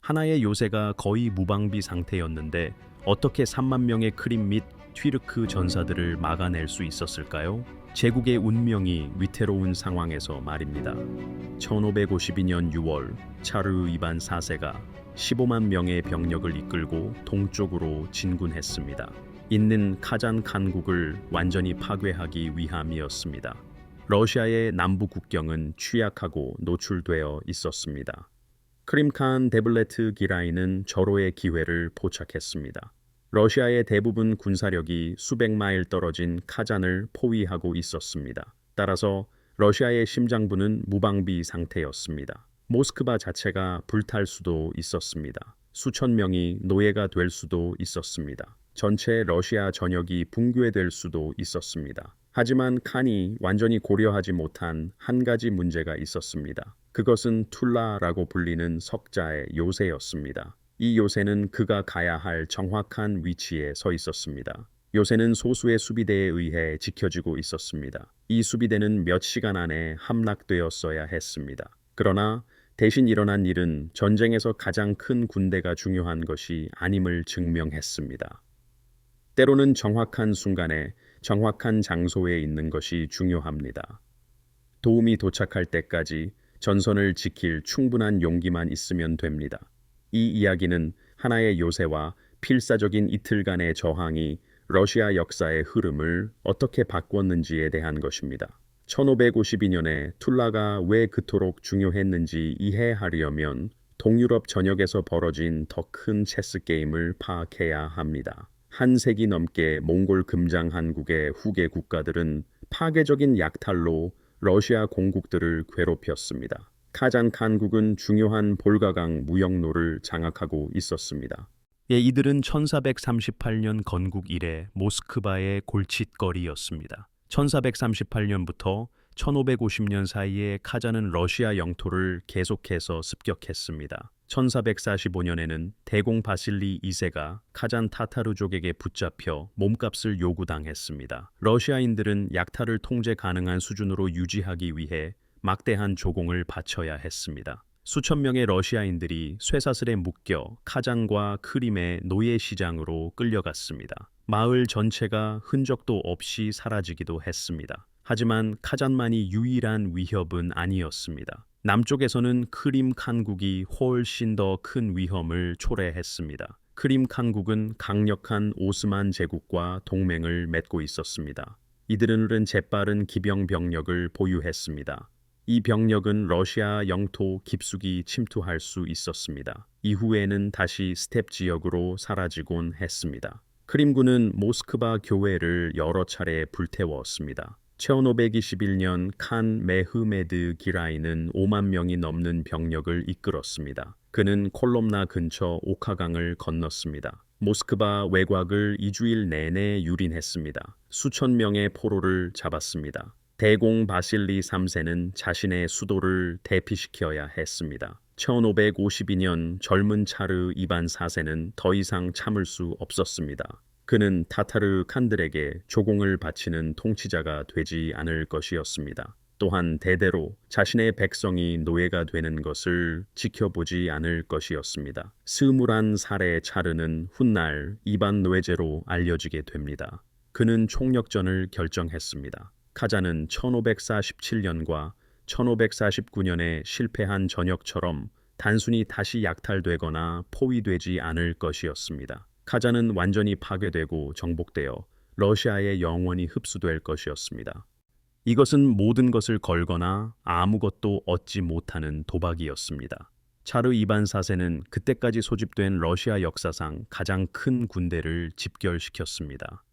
하나의 요새가 거의 무방비 상태였는데 어떻게 3만 명의 크림 및 튀르크 전사들을 막아낼 수 있었을까요? 제국의 운명이 위태로운 상황에서 말입니다. 1552년 6월 차르 이반 4세가 15만 명의 병력을 이끌고 동쪽으로 진군했습니다. 있는 카잔 칸국을 완전히 파괴하기 위함이었습니다. 러시아의 남부 국경은 취약하고 노출되어 있었습니다. 크림칸 데블레트 기라이는 절호의 기회를 포착했습니다. 러시아의 대부분 군사력이 수백 마일 떨어진 카잔을 포위하고 있었습니다. 따라서 러시아의 심장부는 무방비 상태였습니다. 모스크바 자체가 불탈 수도 있었습니다. 수천 명이 노예가 될 수도 있었습니다. 전체 러시아 전역이 붕괴될 수도 있었습니다. 하지만 칸이 완전히 고려하지 못한 한 가지 문제가 있었습니다. 그것은 툴라라고 불리는 석자의 요새였습니다. 이 요새는 그가 가야 할 정확한 위치에 서 있었습니다. 요새는 소수의 수비대에 의해 지켜지고 있었습니다. 이 수비대는 몇 시간 안에 함락되었어야 했습니다. 그러나 대신 일어난 일은 전쟁에서 가장 큰 군대가 중요한 것이 아님을 증명했습니다. 때로는 정확한 순간에 정확한 장소에 있는 것이 중요합니다. 도움이 도착할 때까지 전선을 지킬 충분한 용기만 있으면 됩니다. 이 이야기는 하나의 요새와 필사적인 이틀간의 저항이 러시아 역사의 흐름을 어떻게 바꿨는지에 대한 것입니다. 1552년에 툴라가 왜 그토록 중요했는지 이해하려면 동유럽 전역에서 벌어진 더 큰 체스 게임을 파악해야 합니다. 한 세기 넘게 몽골 금장 한국의 후계 국가들은 파괴적인 약탈로 러시아 공국들을 괴롭혔습니다. 카잔 칸국은 중요한 볼가강 무역로를 장악하고 있었습니다. 이들은 1438년 건국 이래 모스크바의 골칫거리였습니다. 1438년부터 1550년 사이에 카잔은 러시아 영토를 계속해서 습격했습니다. 1445년에는 대공 바실리 2세가 카잔 타타르족에게 붙잡혀 몸값을 요구당했습니다. 러시아인들은 약탈을 통제 가능한 수준으로 유지하기 위해 막대한 조공을 바쳐야 했습니다. 수천 명의 러시아인들이 쇠사슬에 묶여 카잔과 크림의 노예 시장으로 끌려갔습니다. 마을 전체가 흔적도 없이 사라지기도 했습니다. 하지만 카잔만이 유일한 위협은 아니었습니다. 남쪽에서는 크림 칸국이 훨씬 더 큰 위험을 초래했습니다. 크림 칸국은 강력한 오스만 제국과 동맹을 맺고 있었습니다. 이들은 재빠른 기병 병력을 보유했습니다. 이 병력은 러시아 영토 깊숙이 침투할 수 있었습니다. 이후에는 다시 스텝 지역으로 사라지곤 했습니다. 크림군은 모스크바 교회를 여러 차례 불태웠습니다. 1521년 칸 메흐메드 기라이는 5만 명이 넘는 병력을 이끌었습니다. 그는 콜롬나 근처 오카강을 건넜습니다. 모스크바 외곽을 2주일 내내 유린했습니다. 수천 명의 포로를 잡았습니다. 대공 바실리 3세는 자신의 수도를 대피시켜야 했습니다. 1552년 젊은 차르 이반 4세는 더 이상 참을 수 없었습니다. 그는 타타르 칸들에게 조공을 바치는 통치자가 되지 않을 것이었습니다. 또한 대대로 자신의 백성이 노예가 되는 것을 지켜보지 않을 것이었습니다. 스물한 살의 차르는 훗날 이반 노예제로 알려지게 됩니다. 그는 총력전을 결정했습니다. 카잔은 1547년과 1549년에 실패한 전역처럼 단순히 다시 약탈되거나 포위되지 않을 것이었습니다. 카잔은 완전히 파괴되고 정복되어 러시아에 영원히 흡수될 것이었습니다. 이것은 모든 것을 걸거나 아무것도 얻지 못하는 도박이었습니다. 차르 이반 4세는 그때까지 소집된 러시아 역사상 가장 큰 군대를 집결시켰습니다.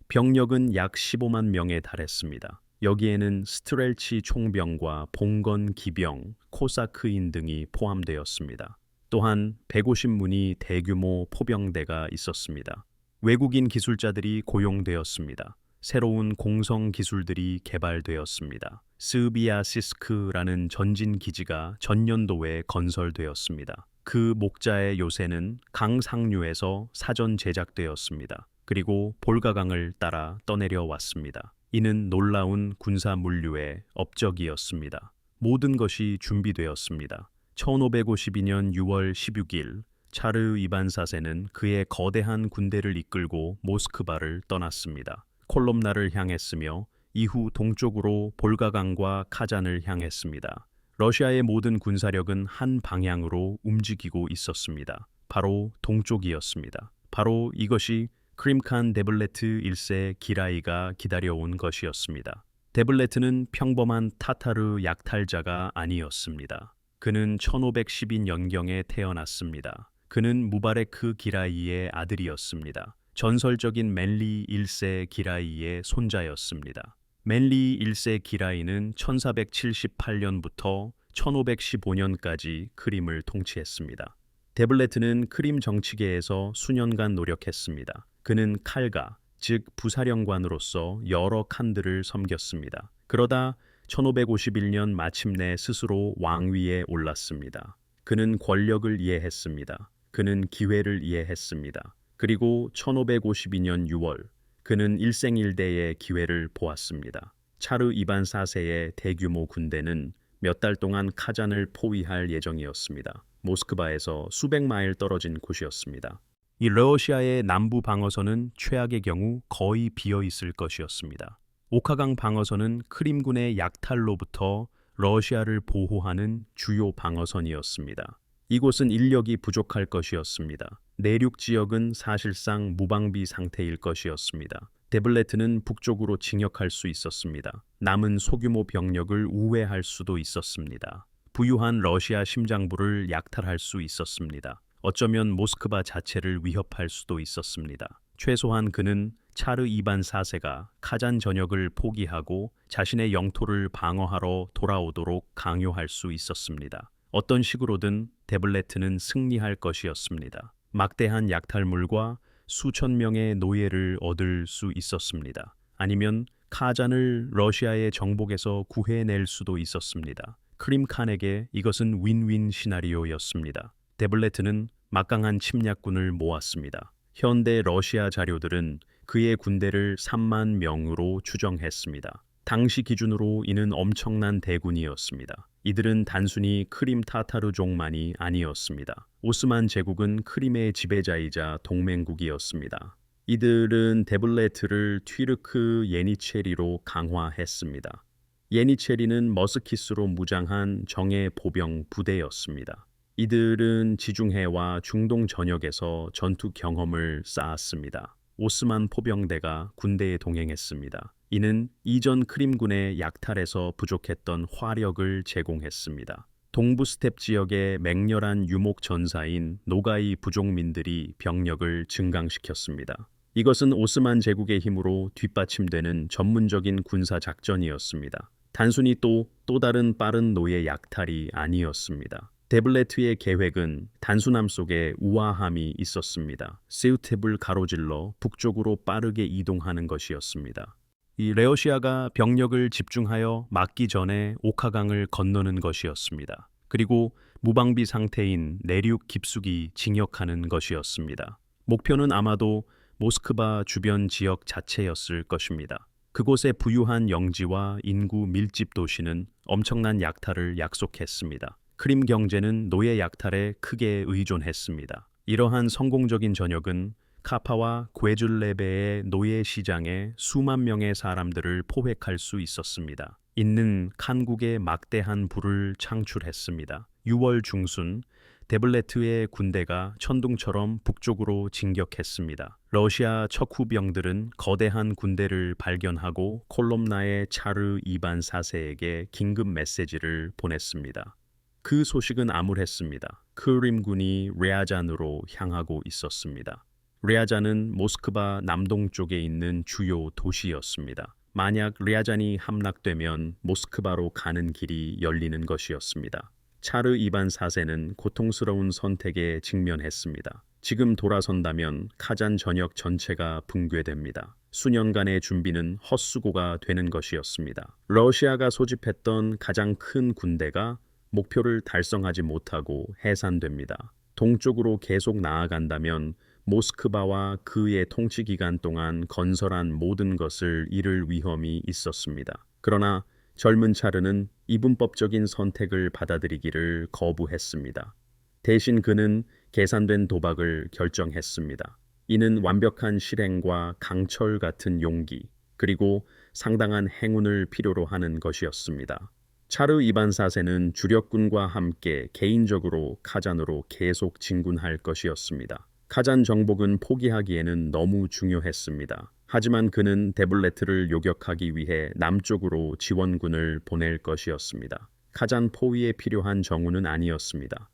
병력은 약 15만 명에 달했습니다. 여기에는 스트렐치 총병과 봉건 기병, 코사크인 등이 포함되었습니다. 또한 150문의 대규모 포병대가 있었습니다. 외국인 기술자들이 고용되었습니다. 새로운 공성 기술들이 개발되었습니다. 스비아시스크라는 전진 기지가 전년도에 건설되었습니다. 그 목자의 요새는 강 상류에서 사전 제작되었습니다. 그리고 볼가강을 따라 떠내려 왔습니다. 이는 놀라운 군사 물류의 업적이었습니다. 모든 것이 준비되었습니다. 1552년 6월 16일 차르 이반 사세는 그의 거대한 군대를 이끌고 모스크바를 떠났습니다. 콜롬나를 향했으며 이후 동쪽으로 볼가강과 카잔을 향했습니다. 러시아의 모든 군사력은 한 방향으로 움직이고 있었습니다. 바로 동쪽이었습니다. 바로 이것이 크림칸 데블레트 1세 기라이가 기다려온 것이었습니다. 데블레트는 평범한 타타르 약탈자가 아니었습니다. 그는 1512년경에 태어났습니다. 그는 무바레크 기라이의 아들이었습니다. 전설적인 맨리 1세 기라이의 손자였습니다. 맨리 1세 기라이는 1478년부터 1515년까지 크림을 통치했습니다. 데블레트는 크림 정치계에서 수년간 노력했습니다. 그는 칼가, 즉 부사령관으로서 여러 칸들을 섬겼습니다. 그러다 1551년 마침내 스스로 왕위에 올랐습니다. 그는 권력을 이해했습니다. 그는 기회를 이해했습니다. 그리고 1552년 6월 그는 일생일대의 기회를 보았습니다. 차르 이반 4세의 대규모 군대는 몇 달 동안 카잔을 포위할 예정이었습니다. 모스크바에서 수백 마일 떨어진 곳이었습니다. 이 러시아의 남부 방어선은 최악의 경우 거의 비어 있을 것이었습니다. 오카강 방어선은 크림군의 약탈로부터 러시아를 보호하는 주요 방어선이었습니다. 이곳은 인력이 부족할 것이었습니다. 내륙 지역은 사실상 무방비 상태일 것이었습니다. 데블레트는 북쪽으로 진격할 수 있었습니다. 남은 소규모 병력을 우회할 수도 있었습니다. 부유한 러시아 심장부를 약탈할 수 있었습니다. 어쩌면 모스크바 자체를 위협할 수도 있었습니다. 최소한 그는 차르 이반 4세가 카잔 전역을 포기하고 자신의 영토를 방어하러 돌아오도록 강요할 수 있었습니다. 어떤 식으로든 데블레트는 승리할 것이었습니다. 막대한 약탈물과 수천 명의 노예를 얻을 수 있었습니다. 아니면 카잔을 러시아의 정복에서 구해낼 수도 있었습니다. 크림칸에게 이것은 윈윈 시나리오였습니다. 데블레트는 막강한 침략군을 모았습니다. 현대 러시아 자료들은 그의 군대를 3만 명으로 추정했습니다. 당시 기준으로 이는 엄청난 대군이었습니다. 이들은 단순히 크림 타타르족만이 아니었습니다. 오스만 제국은 크림의 지배자이자 동맹국이었습니다. 이들은 데블레트를 튀르크 예니체리로 강화했습니다. 예니체리는 머스키스로 무장한 정예 보병 부대였습니다. 이들은 지중해와 중동 전역에서 전투 경험을 쌓았습니다. 오스만 포병대가 군대에 동행했습니다. 이는 이전 크림군의 약탈에서 부족했던 화력을 제공했습니다. 동부 스텝 지역의 맹렬한 유목 전사인 노가이 부족민들이 병력을 증강시켰습니다. 이것은 오스만 제국의 힘으로 뒷받침되는 전문적인 군사 작전이었습니다. 단순히 또 다른 빠른 노예 약탈이 아니었습니다. 데블레트의 계획은 단순함 속에 우아함이 있었습니다. 세우텝을 가로질러 북쪽으로 빠르게 이동하는 것이었습니다. 이 러시아가 병력을 집중하여 막기 전에 오카강을 건너는 것이었습니다. 그리고 무방비 상태인 내륙 깊숙이 진격하는 것이었습니다. 목표는 아마도 모스크바 주변 지역 자체였을 것입니다. 그곳의 부유한 영지와 인구 밀집 도시는 엄청난 약탈을 약속했습니다. 크림 경제는 노예 약탈에 크게 의존했습니다. 이러한 성공적인 전역은 카파와 괴줄레베의 노예 시장에 수만 명의 사람들을 포획할 수 있었습니다. 있는 칸국에 막대한 부를 창출했습니다. 6월 중순 데블레트의 군대가 천둥처럼 북쪽으로 진격했습니다. 러시아 척후병들은 거대한 군대를 발견하고 콜롬나의 차르 이반 4세에게 긴급 메시지를 보냈습니다. 그 소식은 암울했습니다. 크림군이 랴잔으로 향하고 있었습니다. 랴잔은 모스크바 남동쪽에 있는 주요 도시였습니다. 만약 랴잔이 함락되면 모스크바로 가는 길이 열리는 것이었습니다. 차르 이반 4세는 고통스러운 선택에 직면했습니다. 지금 돌아선다면 카잔 전역 전체가 붕괴됩니다. 수년간의 준비는 헛수고가 되는 것이었습니다. 러시아가 소집했던 가장 큰 군대가 목표를 달성하지 못하고 해산됩니다. 동쪽으로 계속 나아간다면 모스크바와 그의 통치 기간 동안 건설한 모든 것을 잃을 위험이 있었습니다. 그러나 젊은 차르는 이분법적인 선택을 받아들이기를 거부했습니다. 대신 그는 계산된 도박을 결정했습니다. 이는 완벽한 실행과 강철 같은 용기, 그리고 상당한 행운을 필요로 하는 것이었습니다. 차르 이반 사세는 주력군과 함께 개인적으로 카잔으로 계속 진군할 것이었습니다. 카잔 정복은 포기하기에는 너무 중요했습니다. 하지만 그는 데블레트를 요격하기 위해 남쪽으로 지원군을 보낼 것이었습니다. 카잔 포위에 필요한 정우는 아니었습니다.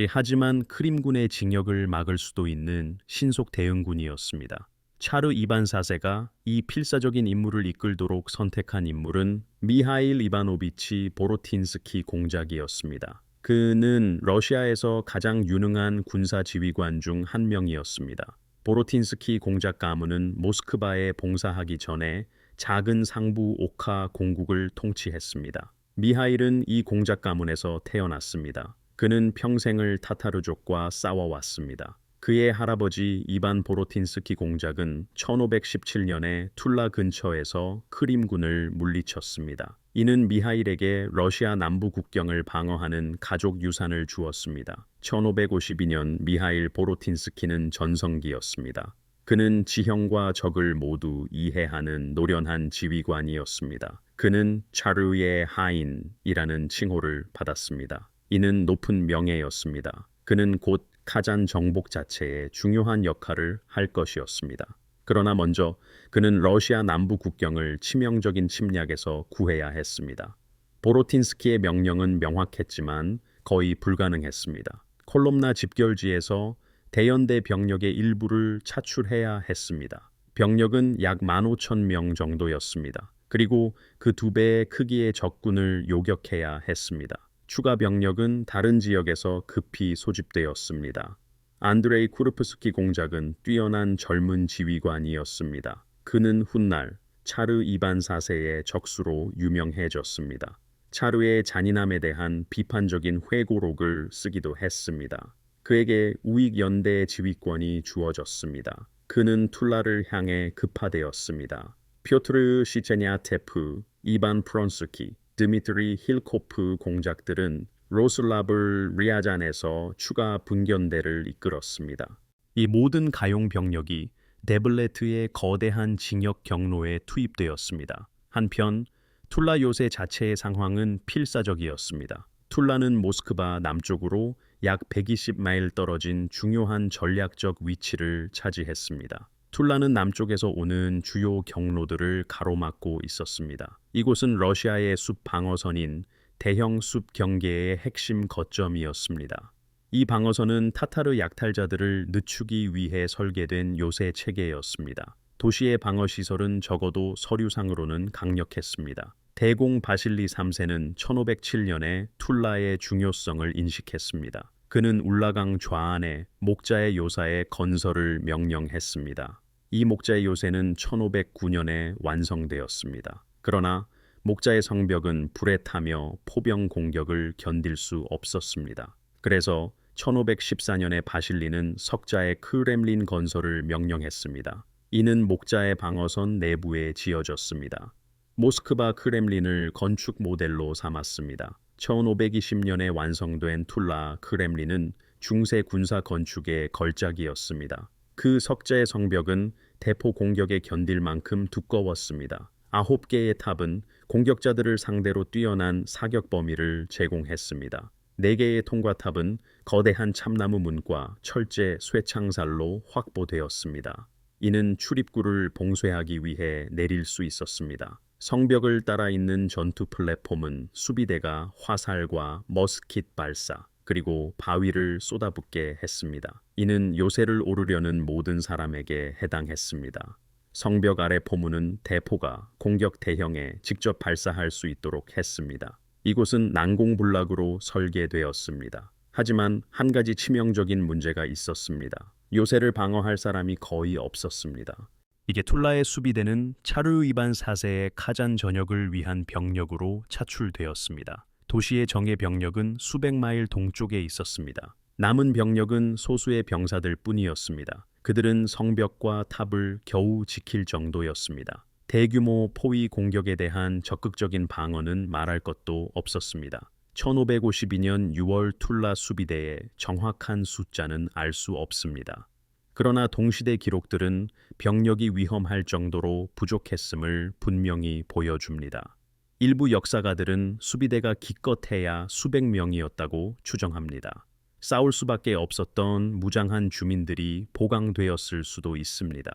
하지만 크림군의 징역을 막을 수도 있는 신속 대응군이었습니다. 차르 이반 사세가 이 필사적인 임무를 이끌도록 선택한 인물은 미하일 이바노비치 보로틴스키 공작이었습니다. 그는 러시아에서 가장 유능한 군사 지휘관 중 한 명이었습니다. 보로틴스키 공작 가문은 모스크바에 봉사하기 전에 작은 상부 오카 공국을 통치했습니다. 미하일은 이 공작 가문에서 태어났습니다. 그는 평생을 타타르족과 싸워왔습니다. 그의 할아버지 이반 보로틴스키 공작은 1517년에 툴라 근처에서 크림군을 물리쳤습니다. 이는 미하일에게 러시아 남부 국경을 방어하는 가족 유산을 주었습니다. 1552년 미하일 보로틴스키는 전성기였습니다. 그는 지형과 적을 모두 이해하는 노련한 지휘관이었습니다. 그는 차르의 하인이라는 칭호를 받았습니다. 이는 높은 명예였습니다. 그는 곧 카잔 정복 자체에 중요한 역할을 할 것이었습니다. 그러나 먼저 그는 러시아 남부 국경을 치명적인 침략에서 구해야 했습니다. 보로틴스키의 명령은 명확했지만 거의 불가능했습니다. 콜롬나 집결지에서 대연대 병력의 일부를 차출해야 했습니다. 병력은 약 15,000명 정도였습니다. 그리고 그 2배의 크기의 적군을 요격해야 했습니다. 추가 병력은 다른 지역에서 급히 소집되었습니다. 안드레이 쿠르프스키 공작은 뛰어난 젊은 지휘관이었습니다. 그는 훗날 차르 이반 사세의 적수로 유명해졌습니다. 차르의 잔인함에 대한 비판적인 회고록을 쓰기도 했습니다. 그에게 우익연대 지휘권이 주어졌습니다. 그는 툴라를 향해 급파되었습니다. 피오트르 시체냐테프, 이반 프론스키, 드미트리 힐코프 공작들은 로슬라블 리아잔에서 추가 분견대를 이끌었습니다. 이 모든 가용 병력이 데블레트의 거대한 징역 경로에 투입되었습니다. 한편 툴라 요새 자체의 상황은 필사적이었습니다. 툴라는 모스크바 남쪽으로 약 120마일 떨어진 중요한 전략적 위치를 차지했습니다. 툴라는 남쪽에서 오는 주요 경로들을 가로막고 있었습니다. 이곳은 러시아의 숲 방어선인 대형 숲 경계의 핵심 거점이었습니다. 이 방어선은 타타르 약탈자들을 늦추기 위해 설계된 요새 체계였습니다. 도시의 방어시설은 적어도 서류상으로는 강력했습니다. 대공 바실리 3세는 1507년에 툴라의 중요성을 인식했습니다. 그는 울라강 좌안에 목자의 요사의 건설을 명령했습니다. 이 목자의 요새는 1509년에 완성되었습니다. 그러나 목자의 성벽은 불에 타며 포병 공격을 견딜 수 없었습니다. 그래서 1514년에 바실리는 석자의 크렘린 건설을 명령했습니다. 이는 목자의 방어선 내부에 지어졌습니다. 모스크바 크렘린을 건축 모델로 삼았습니다. 1520년에 완성된 툴라 크렘린은 중세 군사 건축의 걸작이었습니다. 그 석자의 성벽은 대포 공격에 견딜 만큼 두꺼웠습니다. 9개의 탑은 공격자들을 상대로 뛰어난 사격 범위를 제공했습니다. 4개의 통과탑은 거대한 참나무 문과 철제 쇠창살로 확보되었습니다. 이는 출입구를 봉쇄하기 위해 내릴 수 있었습니다. 성벽을 따라 있는 전투 플랫폼은 수비대가 화살과 머스킷 발사, 그리고 바위를 쏟아붓게 했습니다. 이는 요새를 오르려는 모든 사람에게 해당했습니다. 성벽 아래 포문은 대포가 공격 대형에 직접 발사할 수 있도록 했습니다. 이곳은 난공불락으로 설계되었습니다. 하지만 한 가지 치명적인 문제가 있었습니다. 요새를 방어할 사람이 거의 없었습니다. 이게 툴라의 수비대는 차르 이반 4세의 카잔 전역을 위한 병력으로 차출되었습니다. 도시의 정예 병력은 수백 마일 동쪽에 있었습니다. 남은 병력은 소수의 병사들 뿐이었습니다. 그들은 성벽과 탑을 겨우 지킬 정도였습니다. 대규모 포위 공격에 대한 적극적인 방어는 말할 것도 없었습니다. 1552년 6월 툴라 수비대의 정확한 숫자는 알 수 없습니다. 그러나 동시대 기록들은 병력이 위험할 정도로 부족했음을 분명히 보여줍니다. 일부 역사가들은 수비대가 기껏해야 수백 명이었다고 추정합니다. 싸울 수밖에 없었던 무장한 주민들이 보강되었을 수도 있습니다.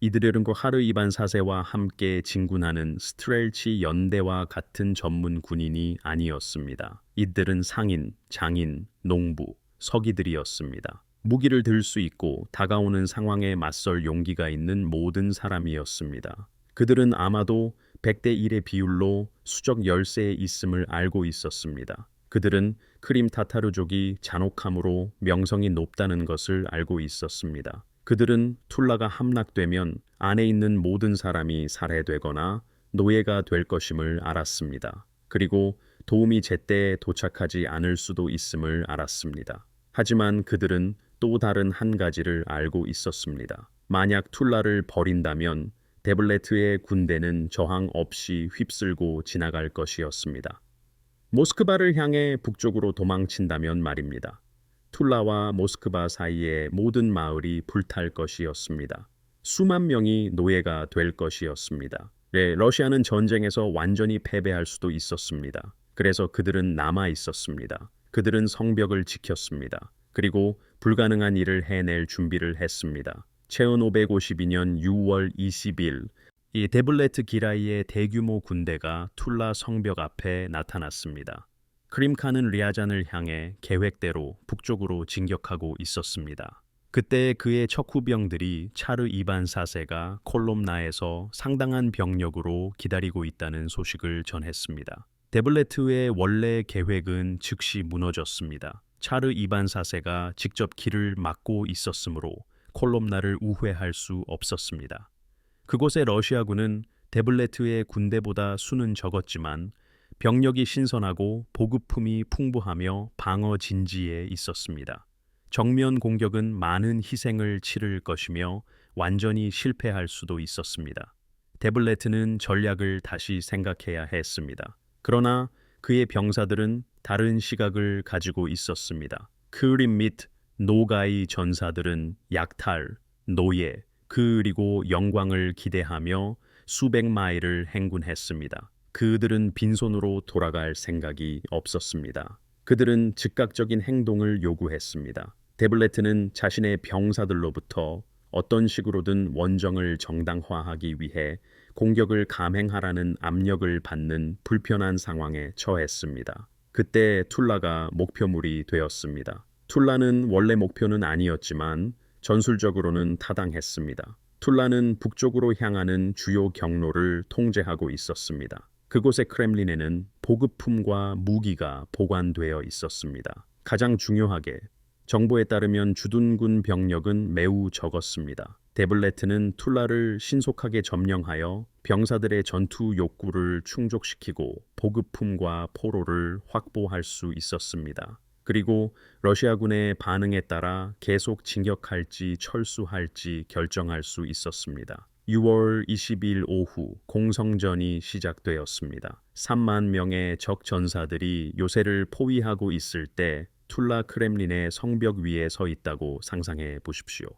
이들은 하르 이반 4세와 함께 진군하는 스트렐치 연대와 같은 전문 군인이 아니었습니다. 이들은 상인, 장인, 농부, 서기들이었습니다. 무기를 들 수 있고 다가오는 상황에 맞설 용기가 있는 모든 사람이었습니다. 그들은 아마도 100대 1의 비율로 수적 열세에 있음을 알고 있었습니다. 그들은 크림 타타르족이 잔혹함으로 명성이 높다는 것을 알고 있었습니다. 그들은 툴라가 함락되면 안에 있는 모든 사람이 살해되거나 노예가 될 것임을 알았습니다. 그리고 도움이 제때 도착하지 않을 수도 있음을 알았습니다. 하지만 그들은 또 다른 한 가지를 알고 있었습니다. 만약 툴라를 버린다면 데블레트의 군대는 저항 없이 휩쓸고 지나갈 것이었습니다. 모스크바를 향해 북쪽으로 도망친다면 말입니다. 툴라와 모스크바 사이의 모든 마을이 불탈 것이었습니다. 수만 명이 노예가 될 것이었습니다. 네, 러시아는 전쟁에서 완전히 패배할 수도 있었습니다. 그래서 그들은 남아 있었습니다. 그들은 성벽을 지켰습니다. 그리고 불가능한 일을 해낼 준비를 했습니다. 1552년 6월 20일 이 데블레트 기라이의 대규모 군대가 툴라 성벽 앞에 나타났습니다. 크림칸은 리아잔을 향해 계획대로 북쪽으로 진격하고 있었습니다. 그때 그의 척후병들이 차르 이반 4세가 콜롬나에서 상당한 병력으로 기다리고 있다는 소식을 전했습니다. 데블레트의 원래 계획은 즉시 무너졌습니다. 차르 이반 4세가 직접 길을 막고 있었으므로 콜롬나를 우회할 수 없었습니다. 그곳의 러시아군은 데블레트의 군대보다 수는 적었지만 병력이 신선하고 보급품이 풍부하며 방어 진지에 있었습니다. 정면 공격은 많은 희생을 치를 것이며 완전히 실패할 수도 있었습니다. 데블레트는 전략을 다시 생각해야 했습니다. 그러나 그의 병사들은 다른 시각을 가지고 있었습니다. 크림 및 노가이 전사들은 약탈, 노예, 그리고 영광을 기대하며 수백 마일을 행군했습니다. 그들은 빈손으로 돌아갈 생각이 없었습니다. 그들은 즉각적인 행동을 요구했습니다. 데블레트는 자신의 병사들로부터 어떤 식으로든 원정을 정당화하기 위해 공격을 감행하라는 압력을 받는 불편한 상황에 처했습니다. 그때 툴라가 목표물이 되었습니다. 툴라는 원래 목표는 아니었지만 전술적으로는 타당했습니다. 툴라는 북쪽으로 향하는 주요 경로를 통제하고 있었습니다. 그곳의 크렘린에는 보급품과 무기가 보관되어 있었습니다. 가장 중요하게 정보에 따르면 주둔군 병력은 매우 적었습니다. 데블레트는 툴라를 신속하게 점령하여 병사들의 전투 욕구를 충족시키고 보급품과 포로를 확보할 수 있었습니다. 그리고 러시아군의 반응에 따라 계속 진격할지 철수할지 결정할 수 있었습니다. 6월 20일 오후 공성전이 시작되었습니다. 3만 명의 적 전사들이 요새를 포위하고 있을 때 툴라 크렘린의 성벽 위에 서 있다고 상상해 보십시오.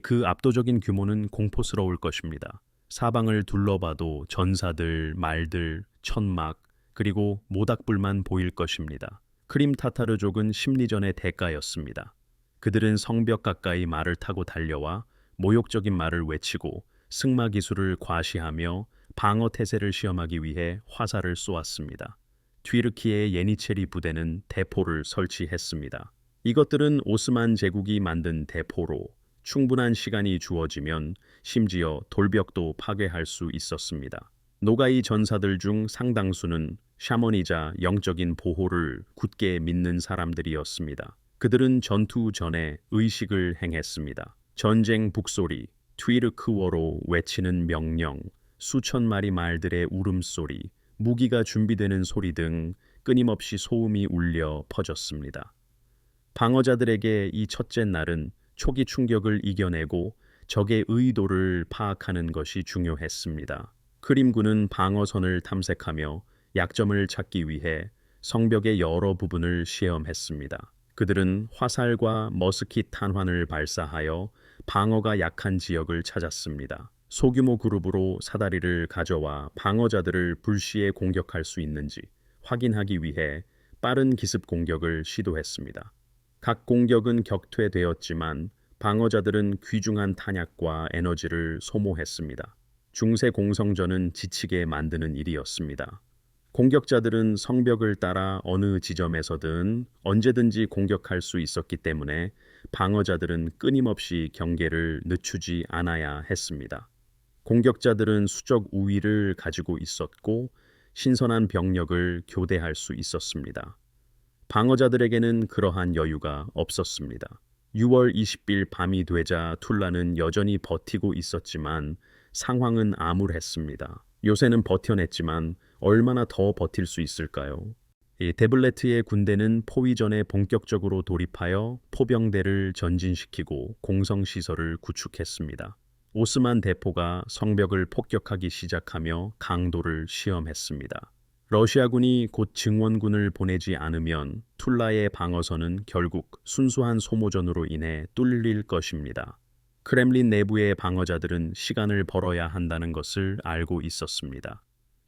그 압도적인 규모는 공포스러울 것입니다. 사방을 둘러봐도 전사들, 말들, 천막, 그리고 모닥불만 보일 것입니다. 크림 타타르족은 심리전의 대가였습니다. 그들은 성벽 가까이 말을 타고 달려와 모욕적인 말을 외치고 승마 기술을 과시하며 방어 태세를 시험하기 위해 화살을 쏘았습니다. 튀르키예의 예니체리 부대는 대포를 설치했습니다. 이것들은 오스만 제국이 만든 대포로 충분한 시간이 주어지면 심지어 돌벽도 파괴할 수 있었습니다. 노가이 전사들 중 상당수는 샤머니자 영적인 보호를 굳게 믿는 사람들이었습니다. 그들은 전투 전에 의식을 행했습니다. 전쟁 북소리, 튀르크워로 외치는 명령, 수천 마리 말들의 울음소리, 무기가 준비되는 소리 등 끊임없이 소음이 울려 퍼졌습니다. 방어자들에게 이 첫째 날은 초기 충격을 이겨내고 적의 의도를 파악하는 것이 중요했습니다. 크림군은 방어선을 탐색하며 약점을 찾기 위해 성벽의 여러 부분을 시험했습니다. 그들은 화살과 머스킷 탄환을 발사하여 방어가 약한 지역을 찾았습니다. 소규모 그룹으로 사다리를 가져와 방어자들을 불시에 공격할 수 있는지 확인하기 위해 빠른 기습 공격을 시도했습니다. 각 공격은 격퇴되었지만 방어자들은 귀중한 탄약과 에너지를 소모했습니다. 중세 공성전은 지치게 만드는 일이었습니다. 공격자들은 성벽을 따라 어느 지점에서든 언제든지 공격할 수 있었기 때문에 방어자들은 끊임없이 경계를 늦추지 않아야 했습니다. 공격자들은 수적 우위를 가지고 있었고 신선한 병력을 교대할 수 있었습니다. 방어자들에게는 그러한 여유가 없었습니다. 6월 20일 밤이 되자 툴라는 여전히 버티고 있었지만 상황은 암울했습니다. 요새는 버텨냈지만 얼마나 더 버틸 수 있을까요? 데블레트의 군대는 포위전에 본격적으로 돌입하여 포병대를 전진시키고 공성시설을 구축했습니다. 오스만 대포가 성벽을 폭격하기 시작하며 강도를 시험했습니다. 러시아군이 곧 증원군을 보내지 않으면 툴라의 방어선은 결국 순수한 소모전으로 인해 뚫릴 것입니다. 크렘린 내부의 방어자들은 시간을 벌어야 한다는 것을 알고 있었습니다.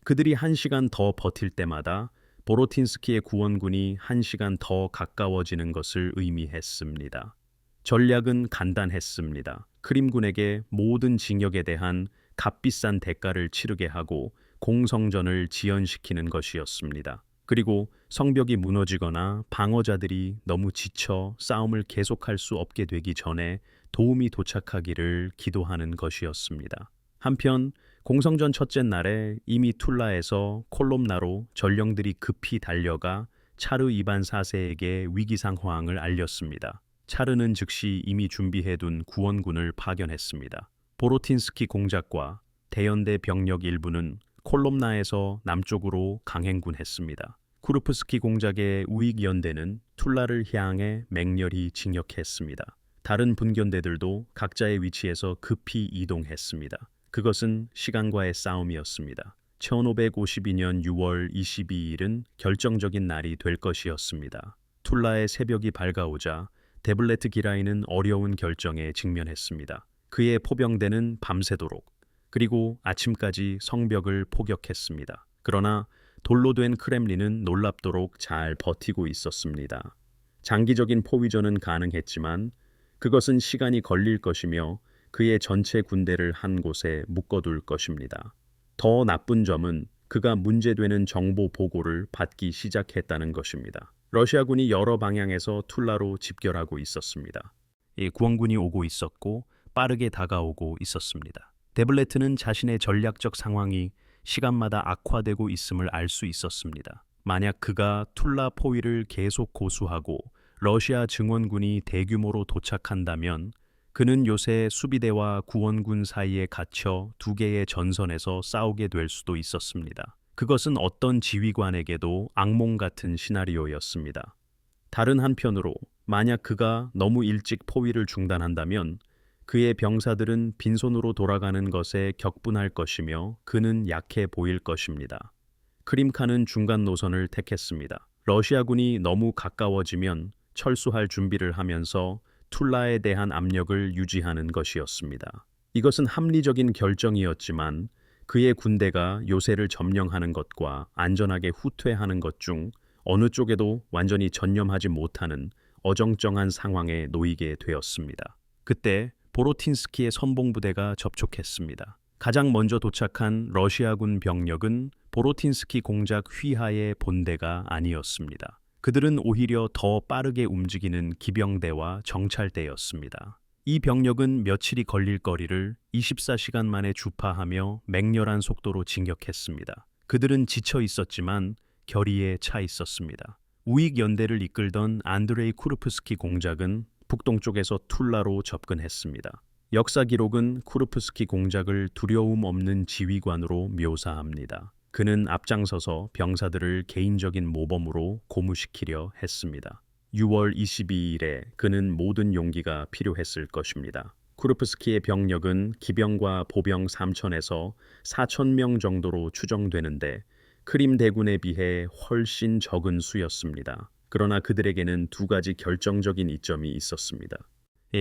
그들이 1시간 더 버틸 때마다 보로틴스키의 구원군이 1시간 더 가까워지는 것을 의미했습니다. 전략은 간단했습니다. 크림군에게 모든 징역에 대한 값비싼 대가를 치르게 하고 공성전을 지연시키는 것이었습니다. 그리고 성벽이 무너지거나 방어자들이 너무 지쳐 싸움을 계속할 수 없게 되기 전에 도움이 도착하기를 기도하는 것이었습니다. 한편 공성전 첫째 날에 이미 툴라에서 콜롬나로 전령들이 급히 달려가 차르 이반 4세에게 위기 상황을 알렸습니다. 차르는 즉시 이미 준비해둔 구원군을 파견했습니다. 보로틴스키 공작과 대연대 병력 일부는 콜롬나에서 남쪽으로 강행군했습니다. 쿠르프스키 공작의 우익연대는 툴라를 향해 맹렬히 진격했습니다. 다른 분견대들도 각자의 위치에서 급히 이동했습니다. 그것은 시간과의 싸움이었습니다. 1552년 6월 22일은 결정적인 날이 될 것이었습니다. 툴라의 새벽이 밝아오자 데블레트 기라이는 어려운 결정에 직면했습니다. 그의 포병대는 밤새도록 그리고 아침까지 성벽을 포격했습니다. 그러나 돌로 된 크렘린은 놀랍도록 잘 버티고 있었습니다. 장기적인 포위전은 가능했지만 그것은 시간이 걸릴 것이며 그의 전체 군대를 한 곳에 묶어둘 것입니다. 더 나쁜 점은 그가 문제되는 정보 보고를 받기 시작했다는 것입니다. 러시아군이 여러 방향에서 툴라로 집결하고 있었습니다. 구원군이 오고 있었고 빠르게 다가오고 있었습니다. 데블레트는 자신의 전략적 상황이 시간마다 악화되고 있음을 알 수 있었습니다. 만약 그가 툴라 포위를 계속 고수하고 러시아 증원군이 대규모로 도착한다면 그는 요새 수비대와 구원군 사이에 갇혀 두 개의 전선에서 싸우게 될 수도 있었습니다. 그것은 어떤 지휘관에게도 악몽 같은 시나리오였습니다. 다른 한편으로 만약 그가 너무 일찍 포위를 중단한다면 그의 병사들은 빈손으로 돌아가는 것에 격분할 것이며 그는 약해 보일 것입니다. 크림칸은 중간 노선을 택했습니다. 러시아군이 너무 가까워지면 철수할 준비를 하면서 툴라에 대한 압력을 유지하는 것이었습니다. 이것은 합리적인 결정이었지만 그의 군대가 요새를 점령하는 것과 안전하게 후퇴하는 것 중 어느 쪽에도 완전히 전념하지 못하는 어정쩡한 상황에 놓이게 되었습니다. 그때 보로틴스키의 선봉부대가 접촉했습니다. 가장 먼저 도착한 러시아군 병력은 보로틴스키 공작 휘하의 본대가 아니었습니다. 그들은 오히려 더 빠르게 움직이는 기병대와 정찰대였습니다. 이 병력은 며칠이 걸릴 거리를 24시간 만에 주파하며 맹렬한 속도로 진격했습니다. 그들은 지쳐 있었지만 결의에 차 있었습니다. 우익 연대를 이끌던 안드레이 쿠르프스키 공작은 북동쪽에서 툴라로 접근했습니다. 역사 기록은 쿠르프스키 공작을 두려움 없는 지휘관으로 묘사합니다. 그는 앞장서서 병사들을 개인적인 모범으로 고무시키려 했습니다. 6월 22일에 그는 모든 용기가 필요했을 것입니다. 쿠르프스키의 병력은 기병과 보병 3천에서 4천 명 정도로 추정되는데 크림 대군에 비해 훨씬 적은 수였습니다. 그러나 그들에게는 두 가지 결정적인 이점이 있었습니다.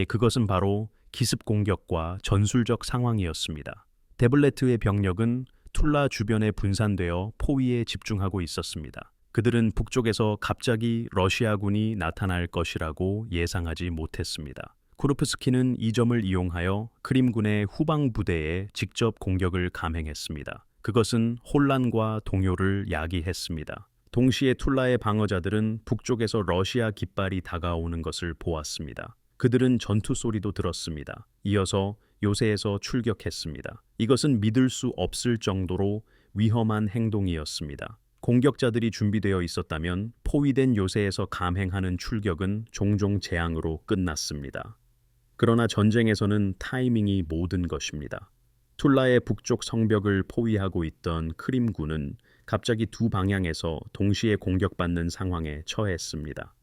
그것은 바로 기습 공격과 전술적 상황이었습니다. 데블레트의 병력은 툴라 주변에 분산되어 포위에 집중하고 있었습니다. 그들은 북쪽에서 갑자기 러시아군이 나타날 것이라고 예상하지 못했습니다. 쿠르프스키는 이 점을 이용하여 크림군의 후방 부대에 직접 공격을 감행했습니다. 그것은 혼란과 동요를 야기했습니다. 동시에 툴라의 방어자들은 북쪽에서 러시아 깃발이 다가오는 것을 보았습니다. 그들은 전투 소리도 들었습니다. 이어서 요새에서 출격했습니다. 이것은 믿을 수 없을 정도로 위험한 행동이었습니다. 공격자들이 준비되어 있었다면 포위된 요새에서 감행하는 출격은 종종 재앙으로 끝났습니다. 그러나 전쟁에서는 타이밍이 모든 것입니다. 툴라의 북쪽 성벽을 포위하고 있던 크림군은 갑자기 두 방향에서 동시에 공격받는 상황에 처했습니다.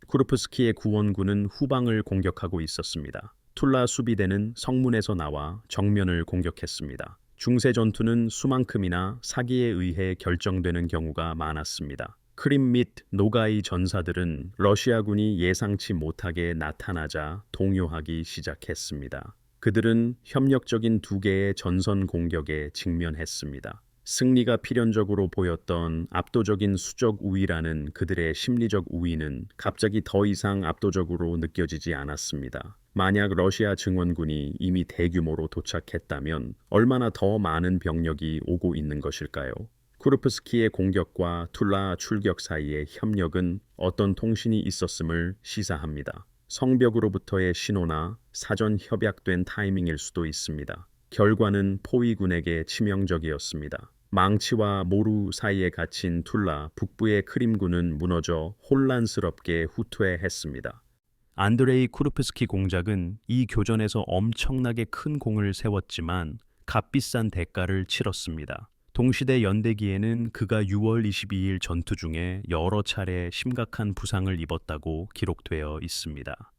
쿠르프스키의 구원군은 후방을 공격하고 있었습니다. 툴라 수비대는 성문에서 나와 정면을 공격했습니다. 중세 전투는 수만큼이나 사기에 의해 결정되는 경우가 많았습니다. 크림 및 노가이 전사들은 러시아군이 예상치 못하게 나타나자 동요하기 시작했습니다. 그들은 협력적인 두 개의 전선 공격에 직면했습니다. 승리가 필연적으로 보였던 압도적인 수적 우위라는 그들의 심리적 우위는 갑자기 더 이상 압도적으로 느껴지지 않았습니다. 만약 러시아 증원군이 이미 대규모로 도착했다면 얼마나 더 많은 병력이 오고 있는 것일까요? 쿠르프스키의 공격과 툴라 출격 사이의 협력은 어떤 통신이 있었음을 시사합니다. 성벽으로부터의 신호나 사전 협약된 타이밍일 수도 있습니다. 결과는 포위군에게 치명적이었습니다. 망치와 모루 사이에 갇힌 툴라 북부의 크림군은 무너져 혼란스럽게 후퇴했습니다. 안드레이 쿠르프스키 공작은 이 교전에서 엄청나게 큰 공을 세웠지만 값비싼 대가를 치렀습니다. 동시대 연대기에는 그가 6월 22일 전투 중에 여러 차례 심각한 부상을 입었다고 기록되어 있습니다.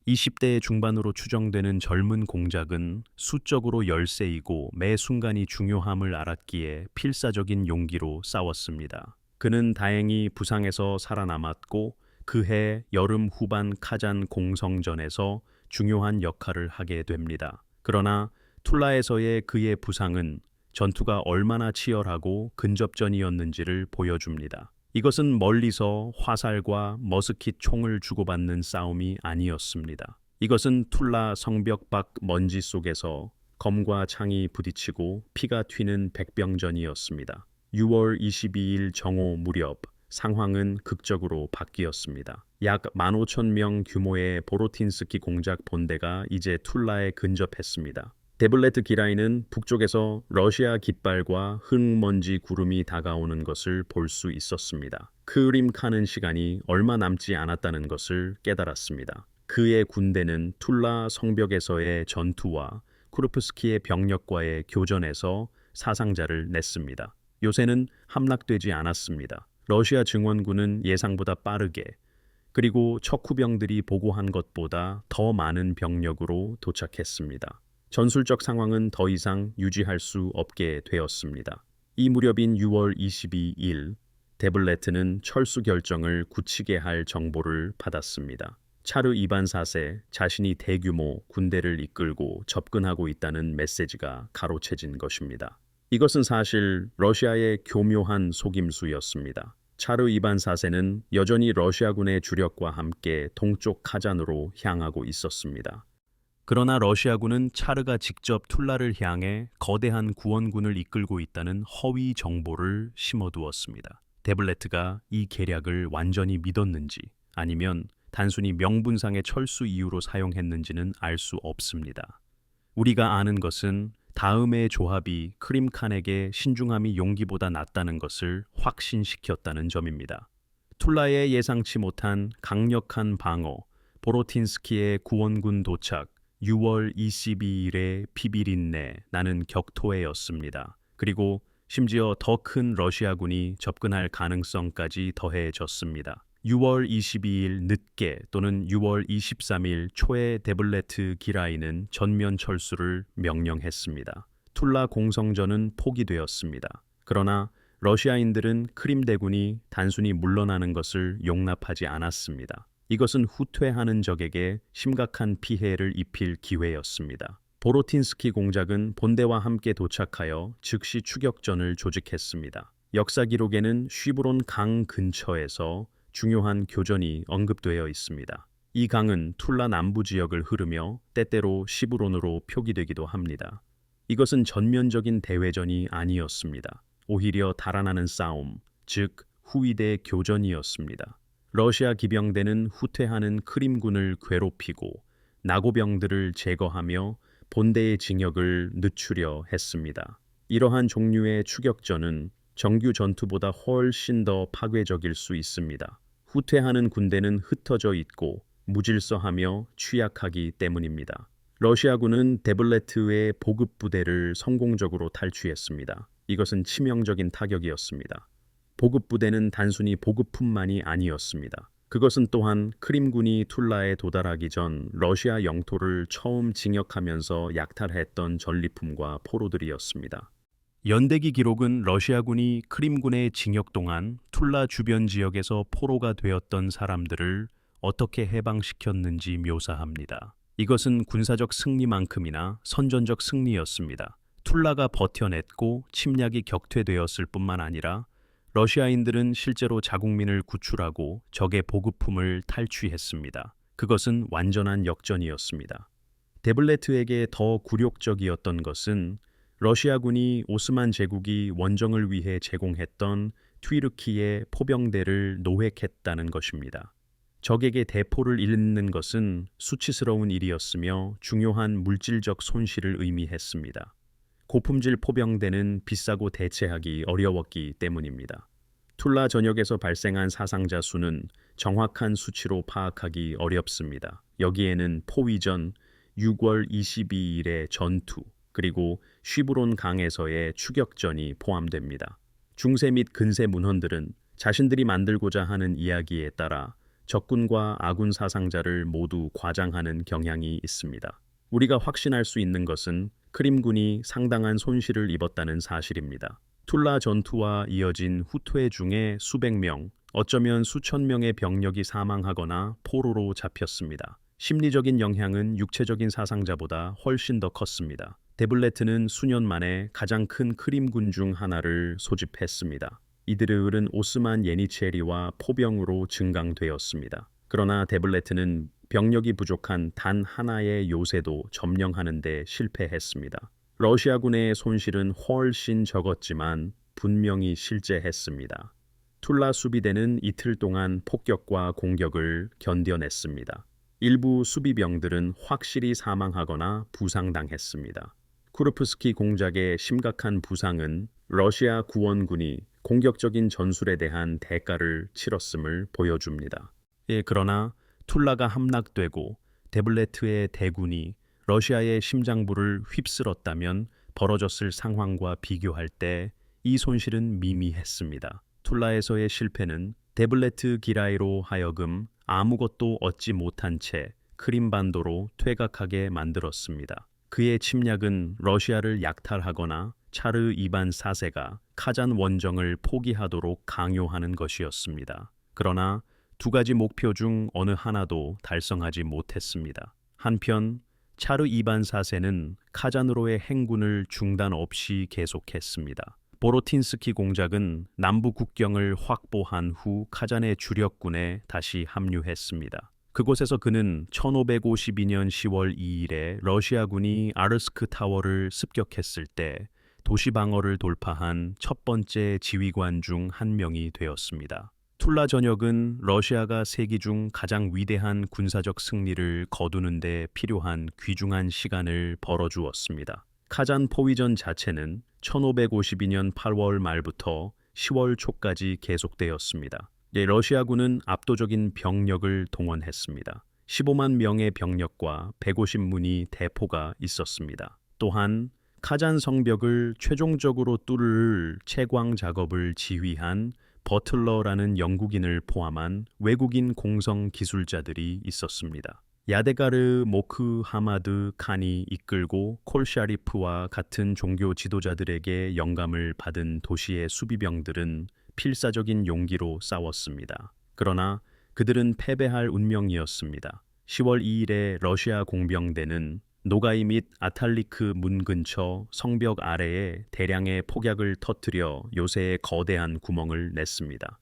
20대 중반으로 추정되는 젊은 공작은 수적으로 열세이고 매 순간이 중요함을 알았기에 필사적인 용기로 싸웠습니다. 그는 다행히 부상에서 살아남았고 그해 여름 후반 카잔 공성전에서 중요한 역할을 하게 됩니다. 그러나 툴라에서의 그의 부상은 전투가 얼마나 치열하고 근접전이었는지를 보여줍니다. 이것은 멀리서 화살과 머스킷 총을 주고받는 싸움이 아니었습니다. 이것은 툴라 성벽 밖 먼지 속에서 검과 창이 부딪히고 피가 튀는 백병전이었습니다. 6월 22일 정오 무렵 상황은 극적으로 바뀌었습니다. 약 15,000명 규모의 보로틴스키 공작 본대가 이제 툴라에 근접했습니다. 데블레트 기라이는 북쪽에서 러시아 깃발과 흙먼지 구름이 다가오는 것을 볼 수 있었습니다. 크림 카는 시간이 얼마 남지 않았다는 것을 깨달았습니다. 그의 군대는 툴라 성벽에서의 전투와 쿠르프스키의 병력과의 교전에서 사상자를 냈습니다. 요새는 함락되지 않았습니다. 러시아 증원군은 예상보다 빠르게 그리고 척후병들이 보고한 것보다 더 많은 병력으로 도착했습니다. 전술적 상황은 더 이상 유지할 수 없게 되었습니다. 이 무렵인 6월 22일 데블레트는 철수 결정을 굳히게 할 정보를 받았습니다. 차르 이반 4세 자신이 대규모 군대를 이끌고 접근하고 있다는 메시지가 가로채진 것입니다. 이것은 사실 러시아의 교묘한 속임수였습니다. 차르 이반 4세는 여전히 러시아군의 주력과 함께 동쪽 카잔으로 향하고 있었습니다. 그러나 러시아군은 차르가 직접 툴라를 향해 거대한 구원군을 이끌고 있다는 허위 정보를 심어두었습니다. 데블레트가 이 계략을 완전히 믿었는지 아니면 단순히 명분상의 철수 이유로 사용했는지는 알 수 없습니다. 우리가 아는 것은 다음의 조합이 크림칸에게 신중함이 용기보다 낫다는 것을 확신시켰다는 점입니다. 툴라의 예상치 못한 강력한 방어, 보로틴스키의 구원군 도착, 6월 22일의 피비린내 나는 격토해였습니다. 그리고 심지어 더 큰 러시아군이 접근할 가능성까지 더해졌습니다. 6월 22일 늦게 또는 6월 23일 초에 데블레트 기라이는 전면 철수를 명령했습니다. 툴라 공성전은 포기되었습니다. 그러나 러시아인들은 크림 대군이 단순히 물러나는 것을 용납하지 않았습니다. 이것은 후퇴하는 적에게 심각한 피해를 입힐 기회였습니다. 보로틴스키 공작은 본대와 함께 도착하여 즉시 추격전을 조직했습니다. 역사 기록에는 쉬브론 강 근처에서 중요한 교전이 언급되어 있습니다. 이 강은 툴라 남부 지역을 흐르며 때때로 시브론으로 표기되기도 합니다. 이것은 전면적인 대회전이 아니었습니다. 오히려 달아나는 싸움, 즉 후위대 교전이었습니다. 러시아 기병대는 후퇴하는 크림군을 괴롭히고 나고병들을 제거하며 본대의 징역을 늦추려 했습니다. 이러한 종류의 추격전은 정규 전투보다 훨씬 더 파괴적일 수 있습니다. 후퇴하는 군대는 흩어져 있고 무질서하며 취약하기 때문입니다. 러시아군은 데블레트의 보급 부대를 성공적으로 탈취했습니다. 이것은 치명적인 타격이었습니다. 보급 부대는 단순히 보급품만이 아니었습니다. 그것은 또한 크림군이 툴라에 도달하기 전 러시아 영토를 처음 징역하면서 약탈했던 전리품과 포로들이었습니다. 연대기 기록은 러시아군이 크림군의 징역 동안 툴라 주변 지역에서 포로가 되었던 사람들을 어떻게 해방시켰는지 묘사합니다. 이것은 군사적 승리만큼이나 선전적 승리였습니다. 툴라가 버텨냈고 침략이 격퇴되었을 뿐만 아니라 러시아인들은 실제로 자국민을 구출하고 적의 보급품을 탈취했습니다. 그것은 완전한 역전이었습니다. 데블레트에게 더 굴욕적이었던 것은 러시아군이 오스만 제국이 원정을 위해 제공했던 튀르키예 포병대를 노획했다는 것입니다. 적에게 대포를 잃는 것은 수치스러운 일이었으며 중요한 물질적 손실을 의미했습니다. 고품질 포병대는 비싸고 대체하기 어려웠기 때문입니다. 툴라 전역에서 발생한 사상자 수는 정확한 수치로 파악하기 어렵습니다. 여기에는 포위전, 6월 22일의 전투, 그리고 쉬브론 강에서의 추격전이 포함됩니다. 중세 및 근세 문헌들은 자신들이 만들고자 하는 이야기에 따라 적군과 아군 사상자를 모두 과장하는 경향이 있습니다. 우리가 확신할 수 있는 것은 크림군이 상당한 손실을 입었다는 사실입니다. 툴라 전투와 이어진 후퇴 중에 수백 명, 어쩌면 수천 명의 병력이 사망하거나 포로로 잡혔습니다. 심리적인 영향은 육체적인 사상자보다 훨씬 더 컸습니다. 데블레트는 수년 만에 가장 큰 크림군 중 하나를 소집했습니다. 이들은 오스만 예니체리와 포병으로 증강되었습니다. 그러나 데블레트는 병력이 부족한 단 하나의 요새도 점령하는 데 실패했습니다. 러시아군의 손실은 훨씬 적었지만 분명히 실제했습니다. 툴라 수비대는 이틀 동안 폭격과 공격을 견뎌냈습니다. 일부 수비병들은 확실히 사망하거나 부상당했습니다. 쿠르프스키 공작의 심각한 부상은 러시아 구원군이 공격적인 전술에 대한 대가를 치렀음을 보여줍니다. 그러나 툴라가 함락되고 데블레트의 대군이 러시아의 심장부를 휩쓸었다면 벌어졌을 상황과 비교할 때 이 손실은 미미했습니다. 툴라에서의 실패는 데블레트 기라이로 하여금 아무것도 얻지 못한 채 크림반도로 퇴각하게 만들었습니다. 그의 침략은 러시아를 약탈하거나 차르 이반 4세가 카잔 원정을 포기하도록 강요하는 것이었습니다. 그러나 두 가지 목표 중 어느 하나도 달성하지 못했습니다. 한편 차르 이반 4세는 카잔으로의 행군을 중단 없이 계속했습니다. 보로틴스키 공작은 남부 국경을 확보한 후 카잔의 주력군에 다시 합류했습니다. 그곳에서 그는 1552년 10월 2일에 러시아군이 아르스크 타워를 습격했을 때 도시 방어를 돌파한 첫 번째 지휘관 중 한 명이 되었습니다. 툴라 전역은 러시아가 세기 중 가장 위대한 군사적 승리를 거두는 데 필요한 귀중한 시간을 벌어주었습니다. 카잔 포위전 자체는 1552년 8월 말부터 10월 초까지 계속되었습니다. 러시아군은 압도적인 병력을 동원했습니다. 15만 명의 병력과 150문의 대포가 있었습니다. 또한 카잔 성벽을 최종적으로 뚫을 채광 작업을 지휘한 버틀러라는 영국인을 포함한 외국인 공성 기술자들이 있었습니다. 야데가르 모크 하마드 칸이 이끌고 콜샤리프와 같은 종교 지도자들에게 영감을 받은 도시의 수비병들은 필사적인 용기로 싸웠습니다. 그러나 그들은 패배할 운명이었습니다. 10월 2일에 러시아 공병대는 노가이 및 아탈리크 문 근처 성벽 아래에 대량의 폭약을 터뜨려 요새에 거대한 구멍을 냈습니다.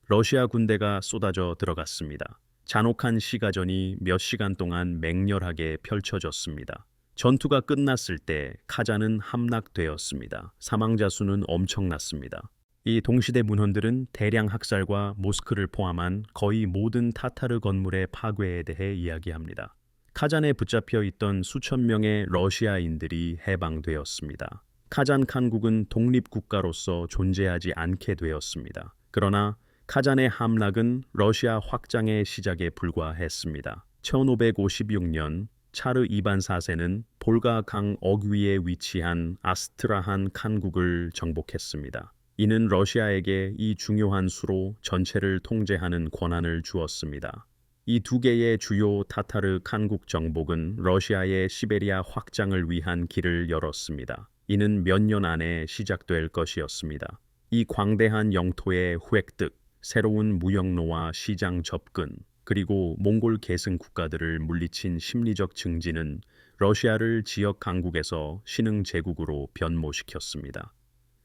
러시아 군대가 쏟아져 들어갔습니다. 잔혹한 시가전이 몇 시간 동안 맹렬하게 펼쳐졌습니다. 전투가 끝났을 때 카잔은 함락되었습니다. 사망자 수는 엄청났습니다. 이 동시대 문헌들은 대량 학살과 모스크를 포함한 거의 모든 타타르 건물의 파괴에 대해 이야기합니다. 카잔에 붙잡혀 있던 수천 명의 러시아인들이 해방되었습니다. 카잔 칸국은 독립국가로서 존재하지 않게 되었습니다. 그러나 카잔의 함락은 러시아 확장의 시작에 불과했습니다. 1556년 차르 이반 4세는 볼가 강 어귀에 위치한 아스트라한 칸국을 정복했습니다. 이는 러시아에게 이 중요한 수로 전체를 통제하는 권한을 주었습니다. 이 두 개의 주요 타타르 칸국 정복은 러시아의 시베리아 확장을 위한 길을 열었습니다. 이는 몇 년 안에 시작될 것이었습니다. 이 광대한 영토의 획득, 새로운 무역로와 시장 접근, 그리고 몽골 계승 국가들을 물리친 심리적 증진은 러시아를 지역 강국에서 신흥 제국으로 변모시켰습니다.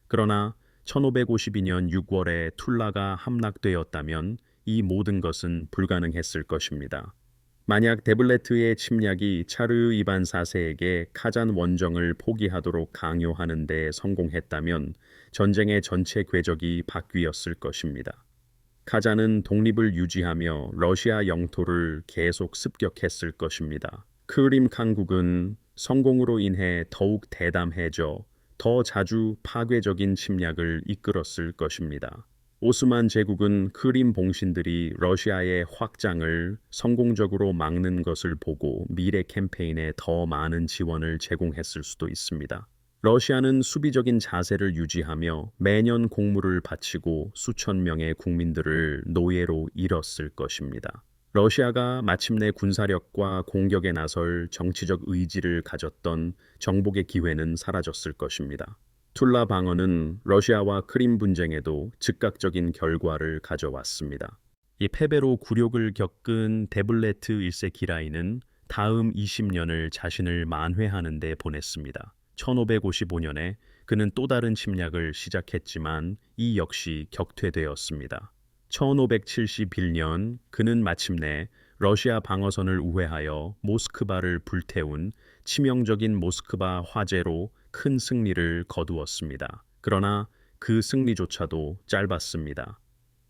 그러나 1552년 6월에 툴라가 함락되었다면 이 모든 것은 불가능했을 것입니다. 만약 데블레트의 침략이 차르 이반 4세에게 카잔 원정을 포기하도록 강요하는 데 성공했다면 전쟁의 전체 궤적이 바뀌었을 것입니다. 카잔은 독립을 유지하며 러시아 영토를 계속 습격했을 것입니다. 크림 칸국은 성공으로 인해 더욱 대담해져 더 자주 파괴적인 침략을 이끌었을 것입니다. 오스만 제국은 크림 봉신들이 러시아의 확장을 성공적으로 막는 것을 보고 미래 캠페인에 더 많은 지원을 제공했을 수도 있습니다. 러시아는 수비적인 자세를 유지하며 매년 공물을 바치고 수천 명의 국민들을 노예로 잃었을 것입니다. 러시아가 마침내 군사력과 공격에 나설 정치적 의지를 가졌던 정복의 기회는 사라졌을 것입니다. 툴라 방어는 러시아와 크림 분쟁에도 즉각적인 결과를 가져왔습니다. 이 패배로 굴욕을 겪은 데블레트 1세 기라이는 다음 20년을 자신을 만회하는 데 보냈습니다. 1555년에 그는 또 다른 침략을 시작했지만 이 역시 격퇴되었습니다. 1571년 그는 마침내 러시아 방어선을 우회하여 모스크바를 불태운 치명적인 모스크바 화재로 큰 승리를 거두었습니다. 그러나 그 승리조차도 짧았습니다.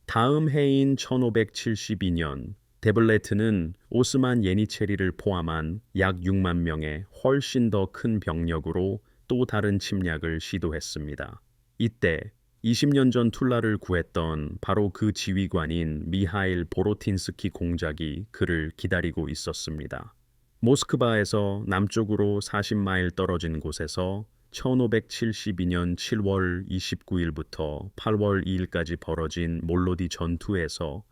다음 해인 1572년 데블레트는 오스만 예니체리를 포함한 약 6만 명의 훨씬 더 큰 병력으로 또 다른 침략을 시도했습니다. 이때 20년 전 툴라를 구했던 바로 그 지휘관인 미하일 보로틴스키 공작이 그를 기다리고 있었습니다. 모스크바에서 남쪽으로 40마일 떨어진 곳에서 1572년 7월 29일부터 8월 2일까지 벌어진 몰로디 전투에서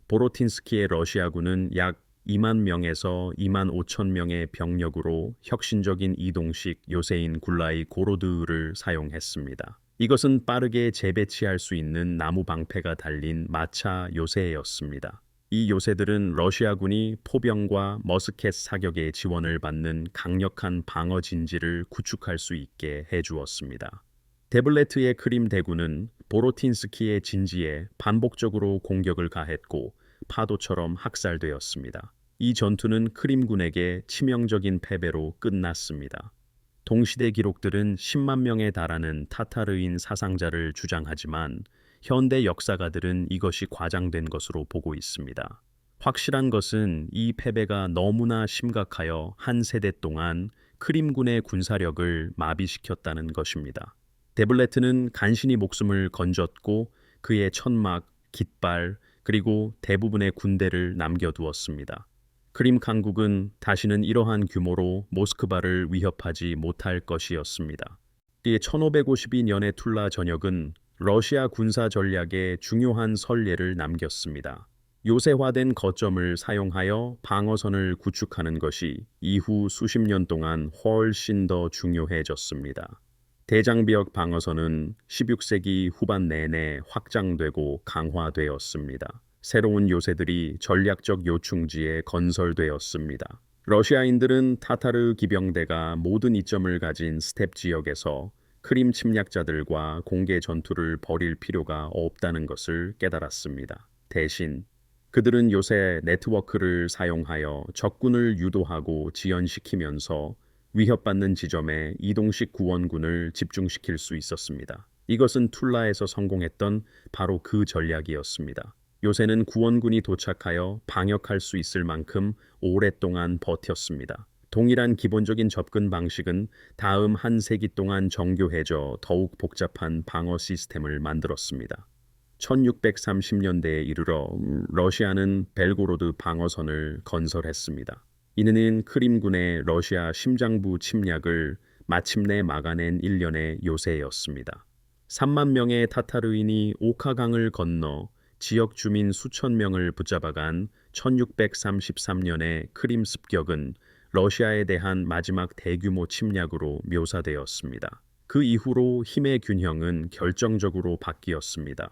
보로틴스키의 러시아군은 약 2만 명에서 2만 5천 명의 병력으로 혁신적인 이동식 요새인 굴라이 고로드를 사용했습니다. 이것은 빠르게 재배치할 수 있는 나무 방패가 달린 마차 요새였습니다. 이 요새들은 러시아군이 포병과 머스켓 사격의 지원을 받는 강력한 방어 진지를 구축할 수 있게 해주었습니다. 데블레트의 크림 대군은 보로틴스키의 진지에 반복적으로 공격을 가했고 파도처럼 학살되었습니다. 이 전투는 크림군에게 치명적인 패배로 끝났습니다. 동시대 기록들은 10만 명에 달하는 타타르인 사상자를 주장하지만 현대 역사가들은 이것이 과장된 것으로 보고 있습니다. 확실한 것은 이 패배가 너무나 심각하여 한 세대 동안 크림군의 군사력을 마비시켰다는 것입니다. 데블레트는 간신히 목숨을 건졌고 그의 천막, 깃발, 그리고 대부분의 군대를 남겨두었습니다. 크림 칸국은 다시는 이러한 규모로 모스크바를 위협하지 못할 것이었습니다. 1552년의 툴라 전역은 러시아 군사 전략에 중요한 선례를 남겼습니다. 요새화된 거점을 사용하여 방어선을 구축하는 것이 이후 수십 년 동안 훨씬 더 중요해졌습니다. 대장벽 방어선은 16세기 후반 내내 확장되고 강화되었습니다. 새로운 요새들이 전략적 요충지에 건설되었습니다. 러시아인들은 타타르 기병대가 모든 이점을 가진 스텝 지역에서 크림 침략자들과 공개 전투를 벌일 필요가 없다는 것을 깨달았습니다. 대신 그들은 요새 네트워크를 사용하여 적군을 유도하고 지연시키면서 위협받는 지점에 이동식 구원군을 집중시킬 수 있었습니다. 이것은 툴라에서 성공했던 바로 그 전략이었습니다. 요새는 구원군이 도착하여 방역할 수 있을 만큼 오랫동안 버텼습니다. 동일한 기본적인 접근 방식은 다음 한 세기 동안 정교해져 더욱 복잡한 방어 시스템을 만들었습니다. 1630년대에 이르러 러시아는 벨고로드 방어선을 건설했습니다. 이는 크림군의 러시아 심장부 침략을 마침내 막아낸 일련의 요새였습니다. 3만 명의 타타르인이 오카강을 건너 지역 주민 수천 명을 붙잡아간 1633년의 크림 습격은 러시아에 대한 마지막 대규모 침략으로 묘사되었습니다. 그 이후로 힘의 균형은 결정적으로 바뀌었습니다.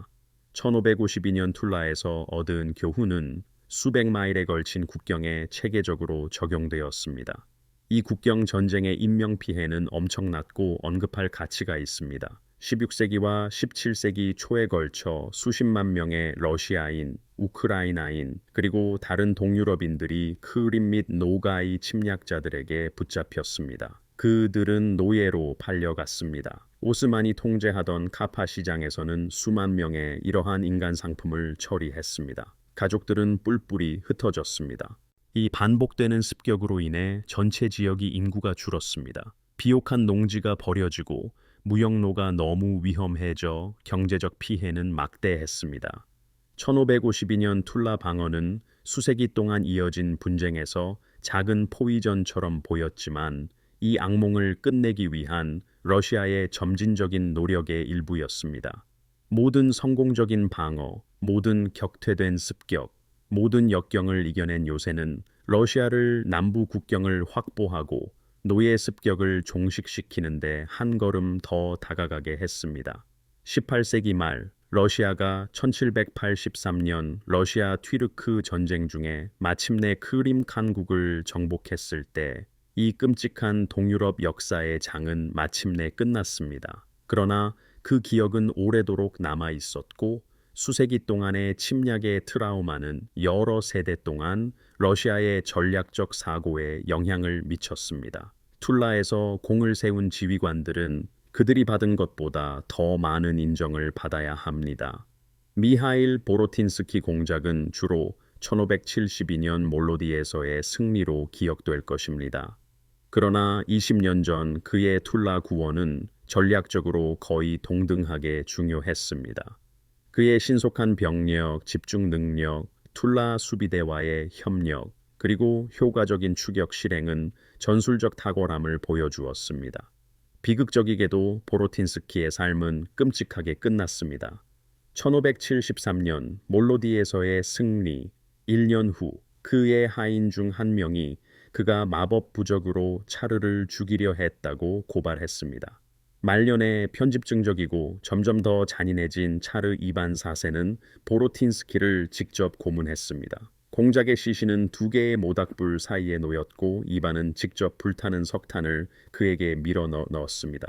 1552년 툴라에서 얻은 교훈은 수백 마일에 걸친 국경에 체계적으로 적용되었습니다. 이 국경 전쟁의 인명피해는 엄청났고 언급할 가치가 있습니다. 16세기와 17세기 초에 걸쳐 수십만 명의 러시아인, 우크라이나인, 그리고 다른 동유럽인들이 크림 및 노가이 침략자들에게 붙잡혔습니다. 그들은 노예로 팔려갔습니다. 오스만이 통제하던 카파 시장에서는 수만 명의 이러한 인간 상품을 처리했습니다. 가족들은 뿔뿔이 흩어졌습니다. 이 반복되는 습격으로 인해 전체 지역이 인구가 줄었습니다. 비옥한 농지가 버려지고 무역로가 너무 위험해져 경제적 피해는 막대했습니다. 1552년 툴라 방어는 수세기 동안 이어진 분쟁에서 작은 포위전처럼 보였지만 이 악몽을 끝내기 위한 러시아의 점진적인 노력의 일부였습니다. 모든 성공적인 방어, 모든 격퇴된 습격, 모든 역경을 이겨낸 요새는 러시아를 남부 국경을 확보하고 노예 습격을 종식시키는데 한 걸음 더 다가가게 했습니다. 18세기 말 러시아가 1783년 러시아 튀르크 전쟁 중에 마침내 크림 칸국을 정복했을 때 이 끔찍한 동유럽 역사의 장은 마침내 끝났습니다. 그러나 그 기억은 오래도록 남아 있었고 수세기 동안의 침략의 트라우마는 여러 세대 동안 러시아의 전략적 사고에 영향을 미쳤습니다. 툴라에서 공을 세운 지휘관들은 그들이 받은 것보다 더 많은 인정을 받아야 합니다. 미하일 보로틴스키 공작은 주로 1572년 몰로디에서의 승리로 기억될 것입니다. 그러나 20년 전 그의 툴라 구원은 전략적으로 거의 동등하게 중요했습니다. 그의 신속한 병력, 집중 능력, 툴라 수비대와의 협력, 그리고 효과적인 추격 실행은 전술적 탁월함을 보여주었습니다. 비극적이게도 보로틴스키의 삶은 끔찍하게 끝났습니다. 1573년 몰로디에서의 승리, 1년 후 그의 하인 중 한 명이 그가 마법 부적으로 차르를 죽이려 했다고 고발했습니다. 말년에 편집증적이고 점점 더 잔인해진 차르 이반 4세는 보로틴스키를 직접 고문했습니다. 공작의 시신은 두 개의 모닥불 사이에 놓였고 이반은 직접 불타는 석탄을 그에게 밀어 넣었습니다.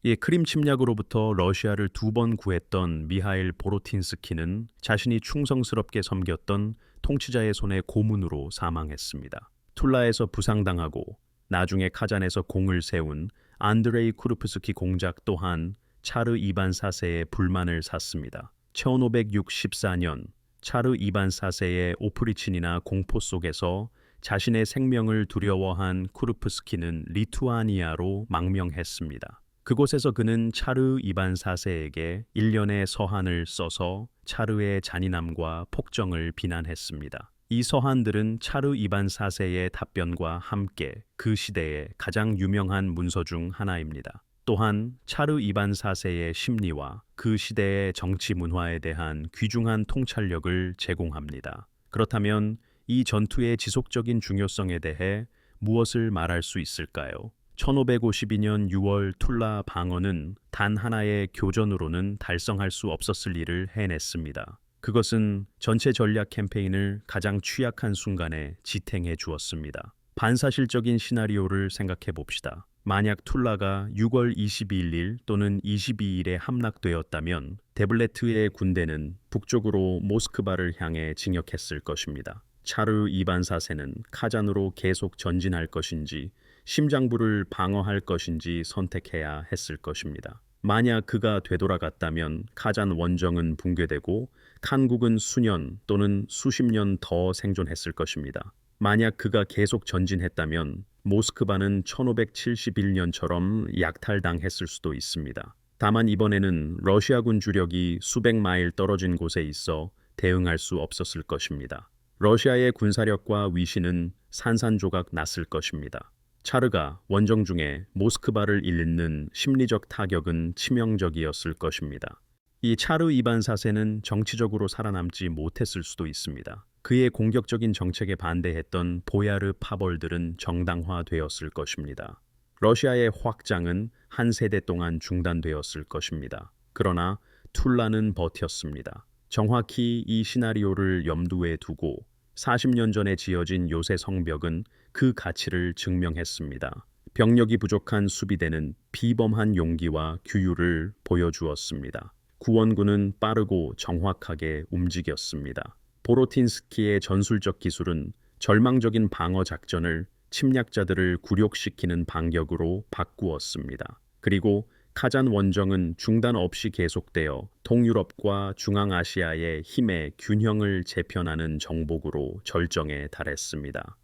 이 크림 침략으로부터 러시아를 두 번 구했던 미하일 보로틴스키는 자신이 충성스럽게 섬겼던 통치자의 손에 고문으로 사망했습니다. 툴라에서 부상당하고 나중에 카잔에서 공을 세운 안드레이 쿠르프스키 공작 또한 차르 이반 4세의 불만을 샀습니다. 1564년 차르 이반 4세의 오프리친이나 공포 속에서 자신의 생명을 두려워한 쿠르프스키는 리투아니아로 망명했습니다. 그곳에서 그는 차르 이반 4세에게 일련의 서한을 써서 차르의 잔인함과 폭정을 비난했습니다. 이 서한들은 차르 이반 4세의 답변과 함께 그 시대의 가장 유명한 문서 중 하나입니다. 또한 차르 이반 4세의 심리와 그 시대의 정치 문화에 대한 귀중한 통찰력을 제공합니다. 그렇다면 이 전투의 지속적인 중요성에 대해 무엇을 말할 수 있을까요? 1552년 6월 툴라 방어는 단 하나의 교전으로는 달성할 수 없었을 일을 해냈습니다. 그것은 전체 전략 캠페인을 가장 취약한 순간에 지탱해 주었습니다. 반사실적인 시나리오를 생각해 봅시다. 만약 툴라가 6월 22일 또는 22일에 함락되었다면 데블레트의 군대는 북쪽으로 모스크바를 향해 진격했을 것입니다. 차르 이반 4세는 카잔으로 계속 전진할 것인지 심장부를 방어할 것인지 선택해야 했을 것입니다. 만약 그가 되돌아갔다면 카잔 원정은 붕괴되고 칸국은 수년 또는 수십 년 더 생존했을 것입니다. 만약 그가 계속 전진했다면 모스크바는 1571년처럼 약탈당했을 수도 있습니다. 다만 이번에는 러시아군 주력이 수백 마일 떨어진 곳에 있어 대응할 수 없었을 것입니다. 러시아의 군사력과 위신은 산산조각 났을 것입니다. 차르가 원정 중에 모스크바를 잇는 심리적 타격은 치명적이었을 것입니다. 이 차르 이반 4세는 정치적으로 살아남지 못했을 수도 있습니다. 그의 공격적인 정책에 반대했던 보야르 파벌들은 정당화되었을 것입니다. 러시아의 확장은 한 세대 동안 중단되었을 것입니다. 그러나 툴라는 버텼습니다. 정확히 이 시나리오를 염두에 두고 40년 전에 지어진 요새 성벽은 그 가치를 증명했습니다. 병력이 부족한 수비대는 비범한 용기와 규율을 보여주었습니다. 구원군은 빠르고 정확하게 움직였습니다. 보로틴스키의 전술적 기술은 절망적인 방어 작전을 침략자들을 굴욕시키는 반격으로 바꾸었습니다. 그리고 카잔 원정은 중단 없이 계속되어 동유럽과 중앙아시아의 힘의 균형을 재편하는 정복으로 절정에 달했습니다.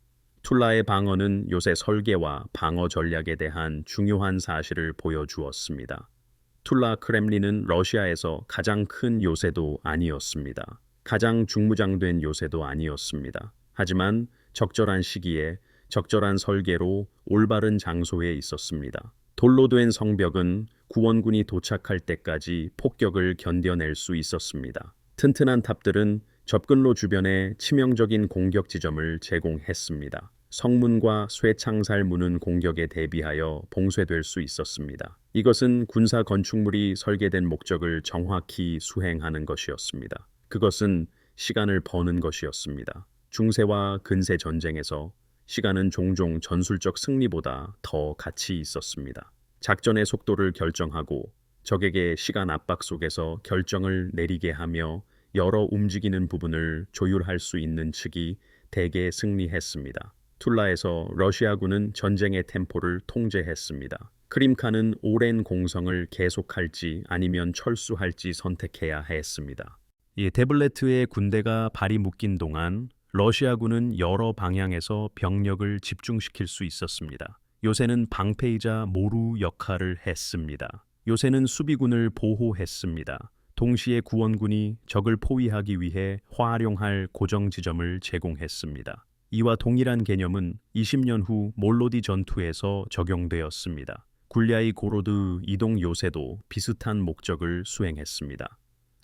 툴라의 방어는 요새 설계와 방어 전략에 대한 중요한 사실을 보여주었습니다. 툴라 크렘린은 러시아에서 가장 큰 요새도 아니었습니다. 가장 중무장된 요새도 아니었습니다. 하지만 적절한 시기에 적절한 설계로 올바른 장소에 있었습니다. 돌로 된 성벽은 구원군이 도착할 때까지 폭격을 견뎌낼 수 있었습니다. 튼튼한 탑들은 접근로 주변에 치명적인 공격 지점을 제공했습니다. 성문과 쇠창살문은 공격에 대비하여 봉쇄될 수 있었습니다. 이것은 군사 건축물이 설계된 목적을 정확히 수행하는 것이었습니다. 그것은 시간을 버는 것이었습니다. 중세와 근세 전쟁에서 시간은 종종 전술적 승리보다 더 가치 있었습니다. 작전의 속도를 결정하고 적에게 시간 압박 속에서 결정을 내리게 하며 여러 움직이는 부분을 조율할 수 있는 측이 대개 승리했습니다. 툴라에서 러시아군은 전쟁의 템포를 통제했습니다. 크림칸은 오랜 공성을 계속할지 아니면 철수할지 선택해야 했습니다. 데블레트의 군대가 발이 묶인 동안 러시아군은 여러 방향에서 병력을 집중시킬 수 있었습니다. 요새는 방패이자 모루 역할을 했습니다. 요새는 수비군을 보호했습니다. 동시에 구원군이 적을 포위하기 위해 활용할 고정 지점을 제공했습니다. 이와 동일한 개념은 20년 후 몰로디 전투에서 적용되었습니다. 굴리아이 고로드 이동 요새도 비슷한 목적을 수행했습니다.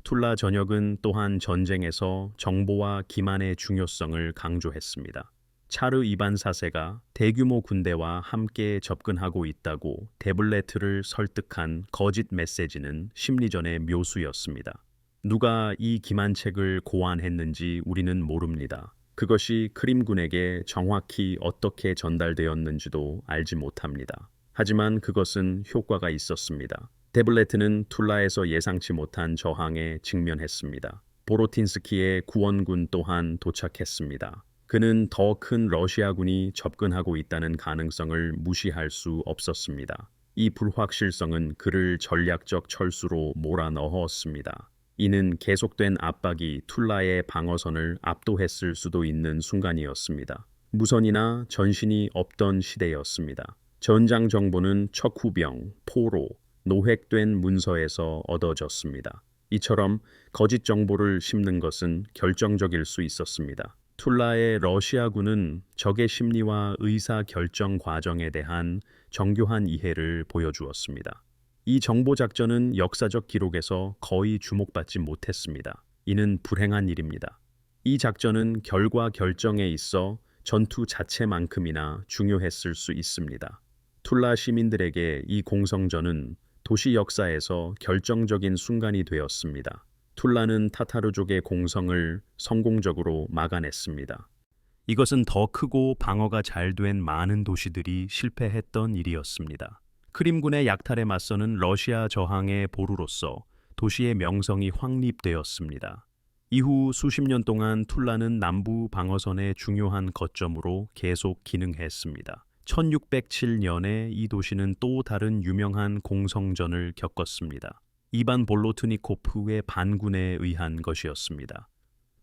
툴라 전역은 또한 전쟁에서 정보와 기만의 중요성을 강조했습니다. 차르 이반 4세가 대규모 군대와 함께 접근하고 있다고 데블레트를 설득한 거짓 메시지는 심리전의 묘수였습니다. 누가 이 기만책을 고안했는지 우리는 모릅니다. 그것이 크림군에게 정확히 어떻게 전달되었는지도 알지 못합니다. 하지만 그것은 효과가 있었습니다. 데블레트는 툴라에서 예상치 못한 저항에 직면했습니다. 보로틴스키의 구원군 또한 도착했습니다. 그는 더 큰 러시아군이 접근하고 있다는 가능성을 무시할 수 없었습니다. 이 불확실성은 그를 전략적 철수로 몰아넣었습니다. 이는 계속된 압박이 툴라의 방어선을 압도했을 수도 있는 순간이었습니다. 무선이나 전신이 없던 시대였습니다. 전장 정보는 척후병, 포로, 노획된 문서에서 얻어졌습니다. 이처럼 거짓 정보를 심는 것은 결정적일 수 있었습니다. 툴라의 러시아군은 적의 심리와 의사 결정 과정에 대한 정교한 이해를 보여주었습니다. 이 정보작전은 역사적 기록에서 거의 주목받지 못했습니다. 이는 불행한 일입니다. 이 작전은 결과 결정에 있어 전투 자체만큼이나 중요했을 수 있습니다. 툴라 시민들에게 이 공성전은 도시 역사에서 결정적인 순간이 되었습니다. 툴라는 타타르족의 공성을 성공적으로 막아냈습니다. 이것은 더 크고 방어가 잘 된 많은 도시들이 실패했던 일이었습니다. 크림군의 약탈에 맞서는 러시아 저항의 보루로서 도시의 명성이 확립되었습니다. 이후 수십 년 동안 툴라는 남부 방어선의 중요한 거점으로 계속 기능했습니다. 1607년에 이 도시는 또 다른 유명한 공성전을 겪었습니다. 이반 볼로트니코프의 반군에 의한 것이었습니다.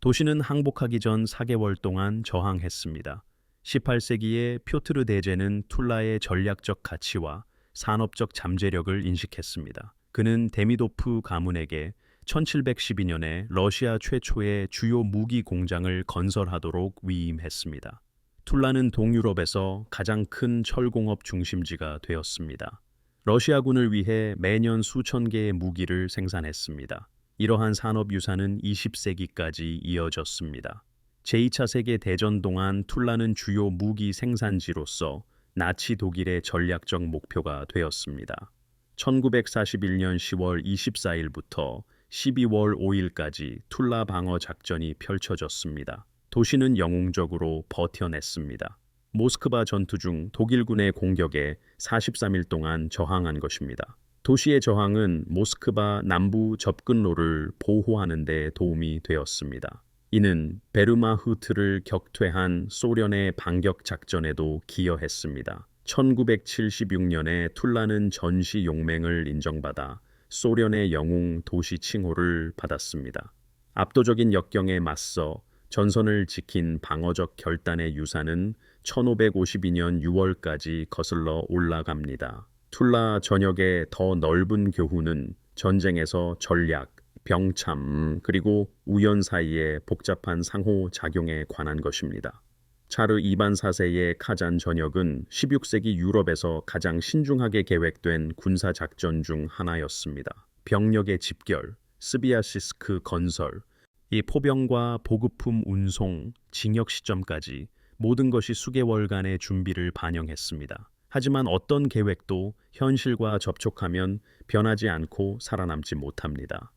도시는 항복하기 전 4개월 동안 저항했습니다. 18세기에 표트르 대제는 툴라의 전략적 가치와 산업적 잠재력을 인식했습니다. 그는 데미도프 가문에게 1712년에 러시아 최초의 주요 무기 공장을 건설하도록 위임했습니다. 툴라는 동유럽에서 가장 큰 철공업 중심지가 되었습니다. 러시아군을 위해 매년 수천 개의 무기를 생산했습니다. 이러한 산업 유산은 20세기까지 이어졌습니다. 제2차 세계 대전 동안 툴라는 주요 무기 생산지로서 나치 독일의 전략적 목표가 되었습니다. 1941년 10월 24일부터 12월 5일까지 툴라 방어 작전이 펼쳐졌습니다. 도시는 영웅적으로 버텨냈습니다. 모스크바 전투 중 독일군의 공격에 43일 동안 저항한 것입니다. 도시의 저항은 모스크바 남부 접근로를 보호하는 데 도움이 되었습니다. 이는 베르마흐트를 격퇴한 소련의 반격 작전에도 기여했습니다. 1976년에 툴라는 전시 용맹을 인정받아 소련의 영웅 도시 칭호를 받았습니다. 압도적인 역경에 맞서 전선을 지킨 방어적 결단의 유산은 1552년 6월까지 거슬러 올라갑니다. 툴라 전역의 더 넓은 교훈은 전쟁에서 전략, 병참, 그리고 우연 사이의 복잡한 상호작용에 관한 것입니다. 차르 이반 4세의 카잔 전역은 16세기 유럽에서 가장 신중하게 계획된 군사작전 중 하나였습니다. 병력의 집결, 스비아시스크 건설, 이 포병과 보급품 운송, 징역 시점까지 모든 것이 수개월간의 준비를 반영했습니다. 하지만 어떤 계획도 현실과 접촉하면 변하지 않고 살아남지 못합니다.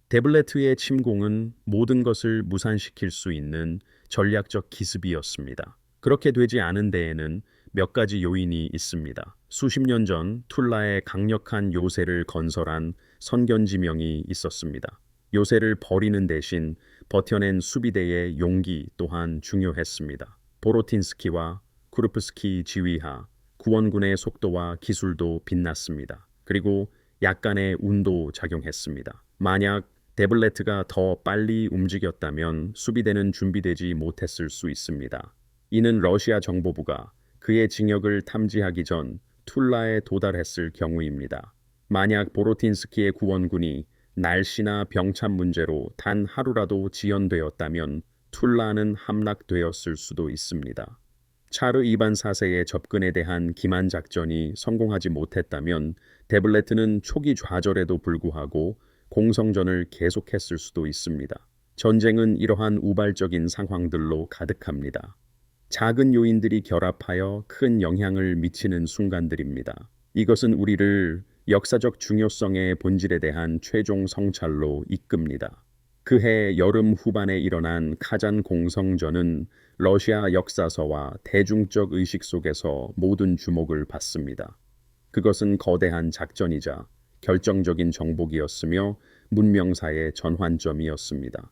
데블레트의 침공은 모든 것을 무산시킬 수 있는 전략적 기습이었습니다. 그렇게 되지 않은 데에는 몇 가지 요인이 있습니다. 수십 년 전 툴라에 강력한 요새를 건설한 선견지명이 있었습니다. 요새를 버리는 대신 버텨낸 수비대의 용기 또한 중요했습니다. 보로틴스키와 쿠르프스키 지휘하, 구원군의 속도와 기술도 빛났습니다. 그리고 약간의 운도 작용했습니다. 만약 데블레트가 더 빨리 움직였다면 수비대는 준비되지 못했을 수 있습니다. 이는 러시아 정보부가 그의 징역을 탐지하기 전 툴라에 도달했을 경우입니다. 만약 보로틴스키의 구원군이 날씨나 병참 문제로 단 하루라도 지연되었다면 툴라는 함락되었을 수도 있습니다. 차르 이반 4세의 접근에 대한 기만 작전이 성공하지 못했다면 데블레트는 초기 좌절에도 불구하고 공성전을 계속했을 수도 있습니다. 전쟁은 이러한 우발적인 상황들로 가득합니다. 작은 요인들이 결합하여 큰 영향을 미치는 순간들입니다. 이것은 우리를 역사적 중요성의 본질에 대한 최종 성찰로 이끕니다. 그해 여름 후반에 일어난 카잔 공성전은 러시아 역사서와 대중적 의식 속에서 모든 주목을 받습니다. 그것은 거대한 작전이자 결정적인 정복이었으며 문명사의 전환점이었습니다.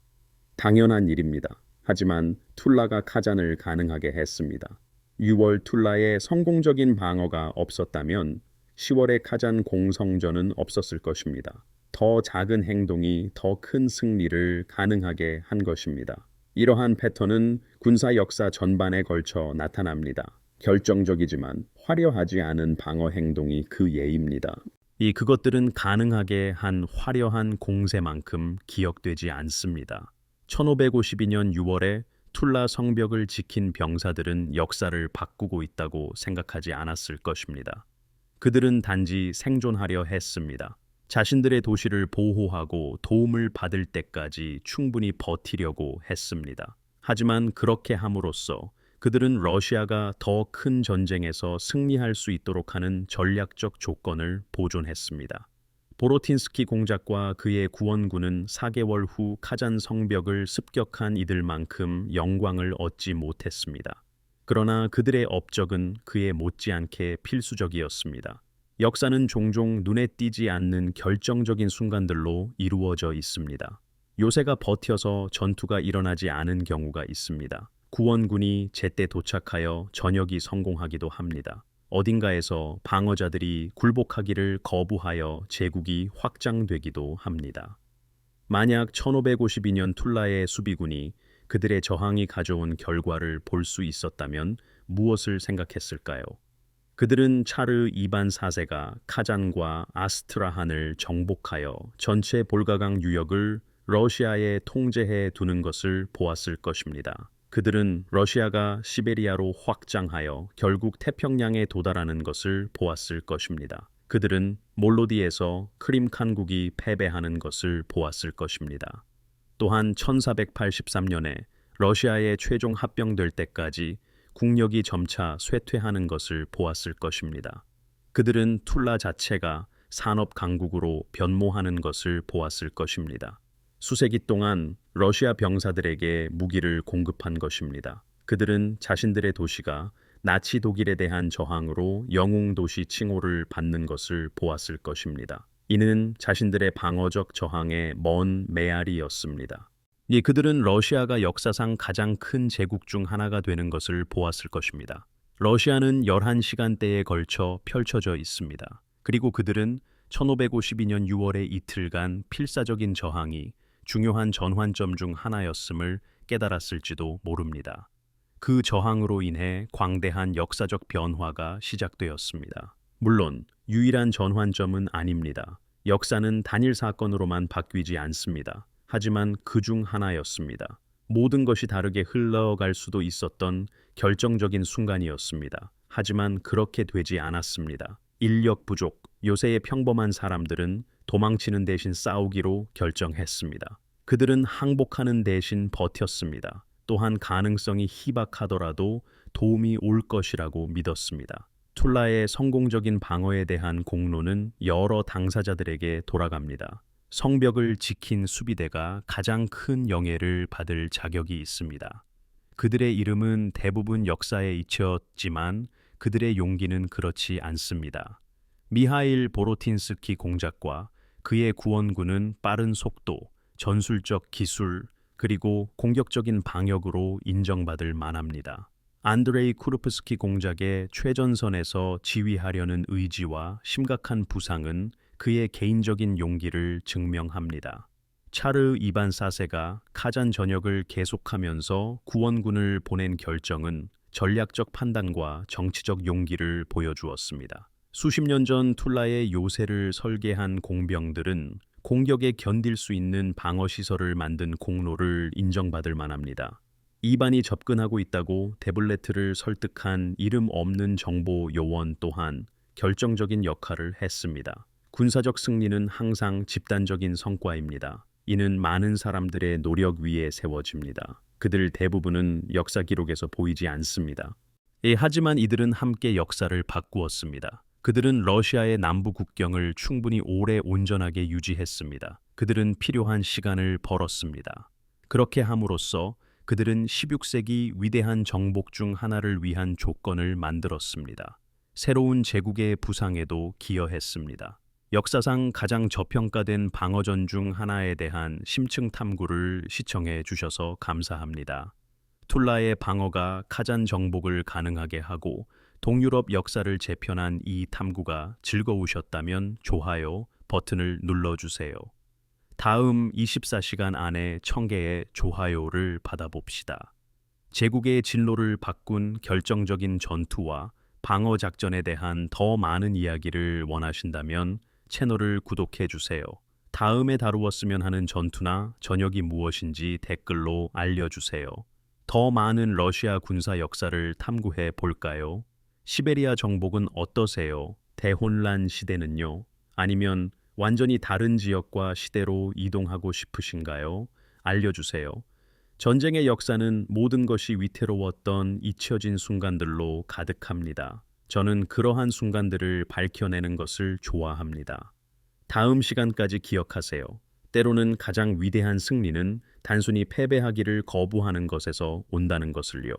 당연한 일입니다. 하지만 툴라가 카잔을 가능하게 했습니다. 6월 툴라의 성공적인 방어가 없었다면 10월의 카잔 공성전은 없었을 것입니다. 더 작은 행동이 더 큰 승리를 가능하게 한 것입니다. 이러한 패턴은 군사 역사 전반에 걸쳐 나타납니다. 결정적이지만 화려하지 않은 방어 행동이 그 예입니다. 그것들은 가능하게 한 화려한 공세만큼 기억되지 않습니다. 1552년 6월에 툴라 성벽을 지킨 병사들은 역사를 바꾸고 있다고 생각하지 않았을 것입니다. 그들은 단지 생존하려 했습니다. 자신들의 도시를 보호하고 도움을 받을 때까지 충분히 버티려고 했습니다. 하지만 그렇게 함으로써 그들은 러시아가 더 큰 전쟁에서 승리할 수 있도록 하는 전략적 조건을 보존했습니다. 보로틴스키 공작과 그의 구원군은 4개월 후 카잔 성벽을 습격한 이들만큼 영광을 얻지 못했습니다. 그러나 그들의 업적은 그에 못지않게 필수적이었습니다. 역사는 종종 눈에 띄지 않는 결정적인 순간들로 이루어져 있습니다. 요새가 버텨서 전투가 일어나지 않은 경우가 있습니다. 구원군이 제때 도착하여 전역이 성공하기도 합니다. 어딘가에서 방어자들이 굴복하기를 거부하여 제국이 확장되기도 합니다. 만약 1552년 툴라의 수비군이 그들의 저항이 가져온 결과를 볼 수 있었다면 무엇을 생각했을까요? 그들은 차르 2반 4세가 카잔과 아스트라한을 정복하여 전체 볼가강 유역을 러시아에 통제해 두는 것을 보았을 것입니다. 그들은 러시아가 시베리아로 확장하여 결국 태평양에 도달하는 것을 보았을 것입니다. 그들은 몰로디에서 크림 칸국이 패배하는 것을 보았을 것입니다. 또한 1483년에 러시아에 최종 합병될 때까지 국력이 점차 쇠퇴하는 것을 보았을 것입니다. 그들은 툴라 자체가 산업 강국으로 변모하는 것을 보았을 것입니다. 수세기 동안 러시아 병사들에게 무기를 공급한 것입니다. 그들은 자신들의 도시가 나치 독일에 대한 저항으로 영웅도시 칭호를 받는 것을 보았을 것입니다. 이는 자신들의 방어적 저항의 먼 메아리였습니다. 그들은 러시아가 역사상 가장 큰 제국 중 하나가 되는 것을 보았을 것입니다. 러시아는 11시간대에 걸쳐 펼쳐져 있습니다. 그리고 그들은 1552년 6월의 이틀간 필사적인 저항이 중요한 전환점 중 하나였음을 깨달았을지도 모릅니다. 그 저항으로 인해 광대한 역사적 변화가 시작되었습니다. 물론 유일한 전환점은 아닙니다. 역사는 단일 사건으로만 바뀌지 않습니다. 하지만 그중 하나였습니다. 모든 것이 다르게 흘러갈 수도 있었던 결정적인 순간이었습니다. 하지만 그렇게 되지 않았습니다. 인력 부족, 요새의 평범한 사람들은 도망치는 대신 싸우기로 결정했습니다. 그들은 항복하는 대신 버텼습니다. 또한 가능성이 희박하더라도 도움이 올 것이라고 믿었습니다. 툴라의 성공적인 방어에 대한 공로는 여러 당사자들에게 돌아갑니다. 성벽을 지킨 수비대가 가장 큰 영예를 받을 자격이 있습니다. 그들의 이름은 대부분 역사에 잊혔지만 그들의 용기는 그렇지 않습니다. 미하일 보로틴스키 공작과 그의 구원군은 빠른 속도, 전술적 기술, 그리고 공격적인 방역으로 인정받을 만합니다. 안드레이 쿠르프스키 공작의 최전선에서 지휘하려는 의지와 심각한 부상은 그의 개인적인 용기를 증명합니다. 차르 2반 4세가 카잔 전역을 계속하면서 구원군을 보낸 결정은 전략적 판단과 정치적 용기를 보여주었습니다. 수십 년 전 툴라의 요새를 설계한 공병들은 공격에 견딜 수 있는 방어시설을 만든 공로를 인정받을 만합니다. 이반이 접근하고 있다고 데블레트를 설득한 이름 없는 정보 요원 또한 결정적인 역할을 했습니다. 군사적 승리는 항상 집단적인 성과입니다. 이는 많은 사람들의 노력 위에 세워집니다. 그들 대부분은 역사 기록에서 보이지 않습니다. 하지만 이들은 함께 역사를 바꾸었습니다. 그들은 러시아의 남부 국경을 충분히 오래 온전하게 유지했습니다. 그들은 필요한 시간을 벌었습니다. 그렇게 함으로써 그들은 16세기 위대한 정복 중 하나를 위한 조건을 만들었습니다. 새로운 제국의 부상에도 기여했습니다. 역사상 가장 저평가된 방어전 중 하나에 대한 심층 탐구를 시청해 주셔서 감사합니다. 툴라의 방어가 카잔 정복을 가능하게 하고 동유럽 역사를 재편한 이 탐구가 즐거우셨다면 좋아요 버튼을 눌러주세요. 다음 24시간 안에 1000개의 좋아요를 받아봅시다. 제국의 진로를 바꾼 결정적인 전투와 방어 작전에 대한 더 많은 이야기를 원하신다면 채널을 구독해 주세요. 다음에 다루었으면 하는 전투나 전역이 무엇인지 댓글로 알려주세요. 더 더 많은 러시아 군사 역사를 탐구해 볼까요? 시베리아 정복은 어떠세요? 대혼란 시대는요? 아니면 완전히 다른 지역과 시대로 이동하고 싶으신가요? 알려주세요. 전쟁의 역사는 모든 것이 위태로웠던 잊혀진 순간들로 가득합니다. 저는 그러한 순간들을 밝혀내는 것을 좋아합니다. 다음 시간까지 기억하세요. 때로는 가장 위대한 승리는 단순히 패배하기를 거부하는 것에서 온다는 것을요.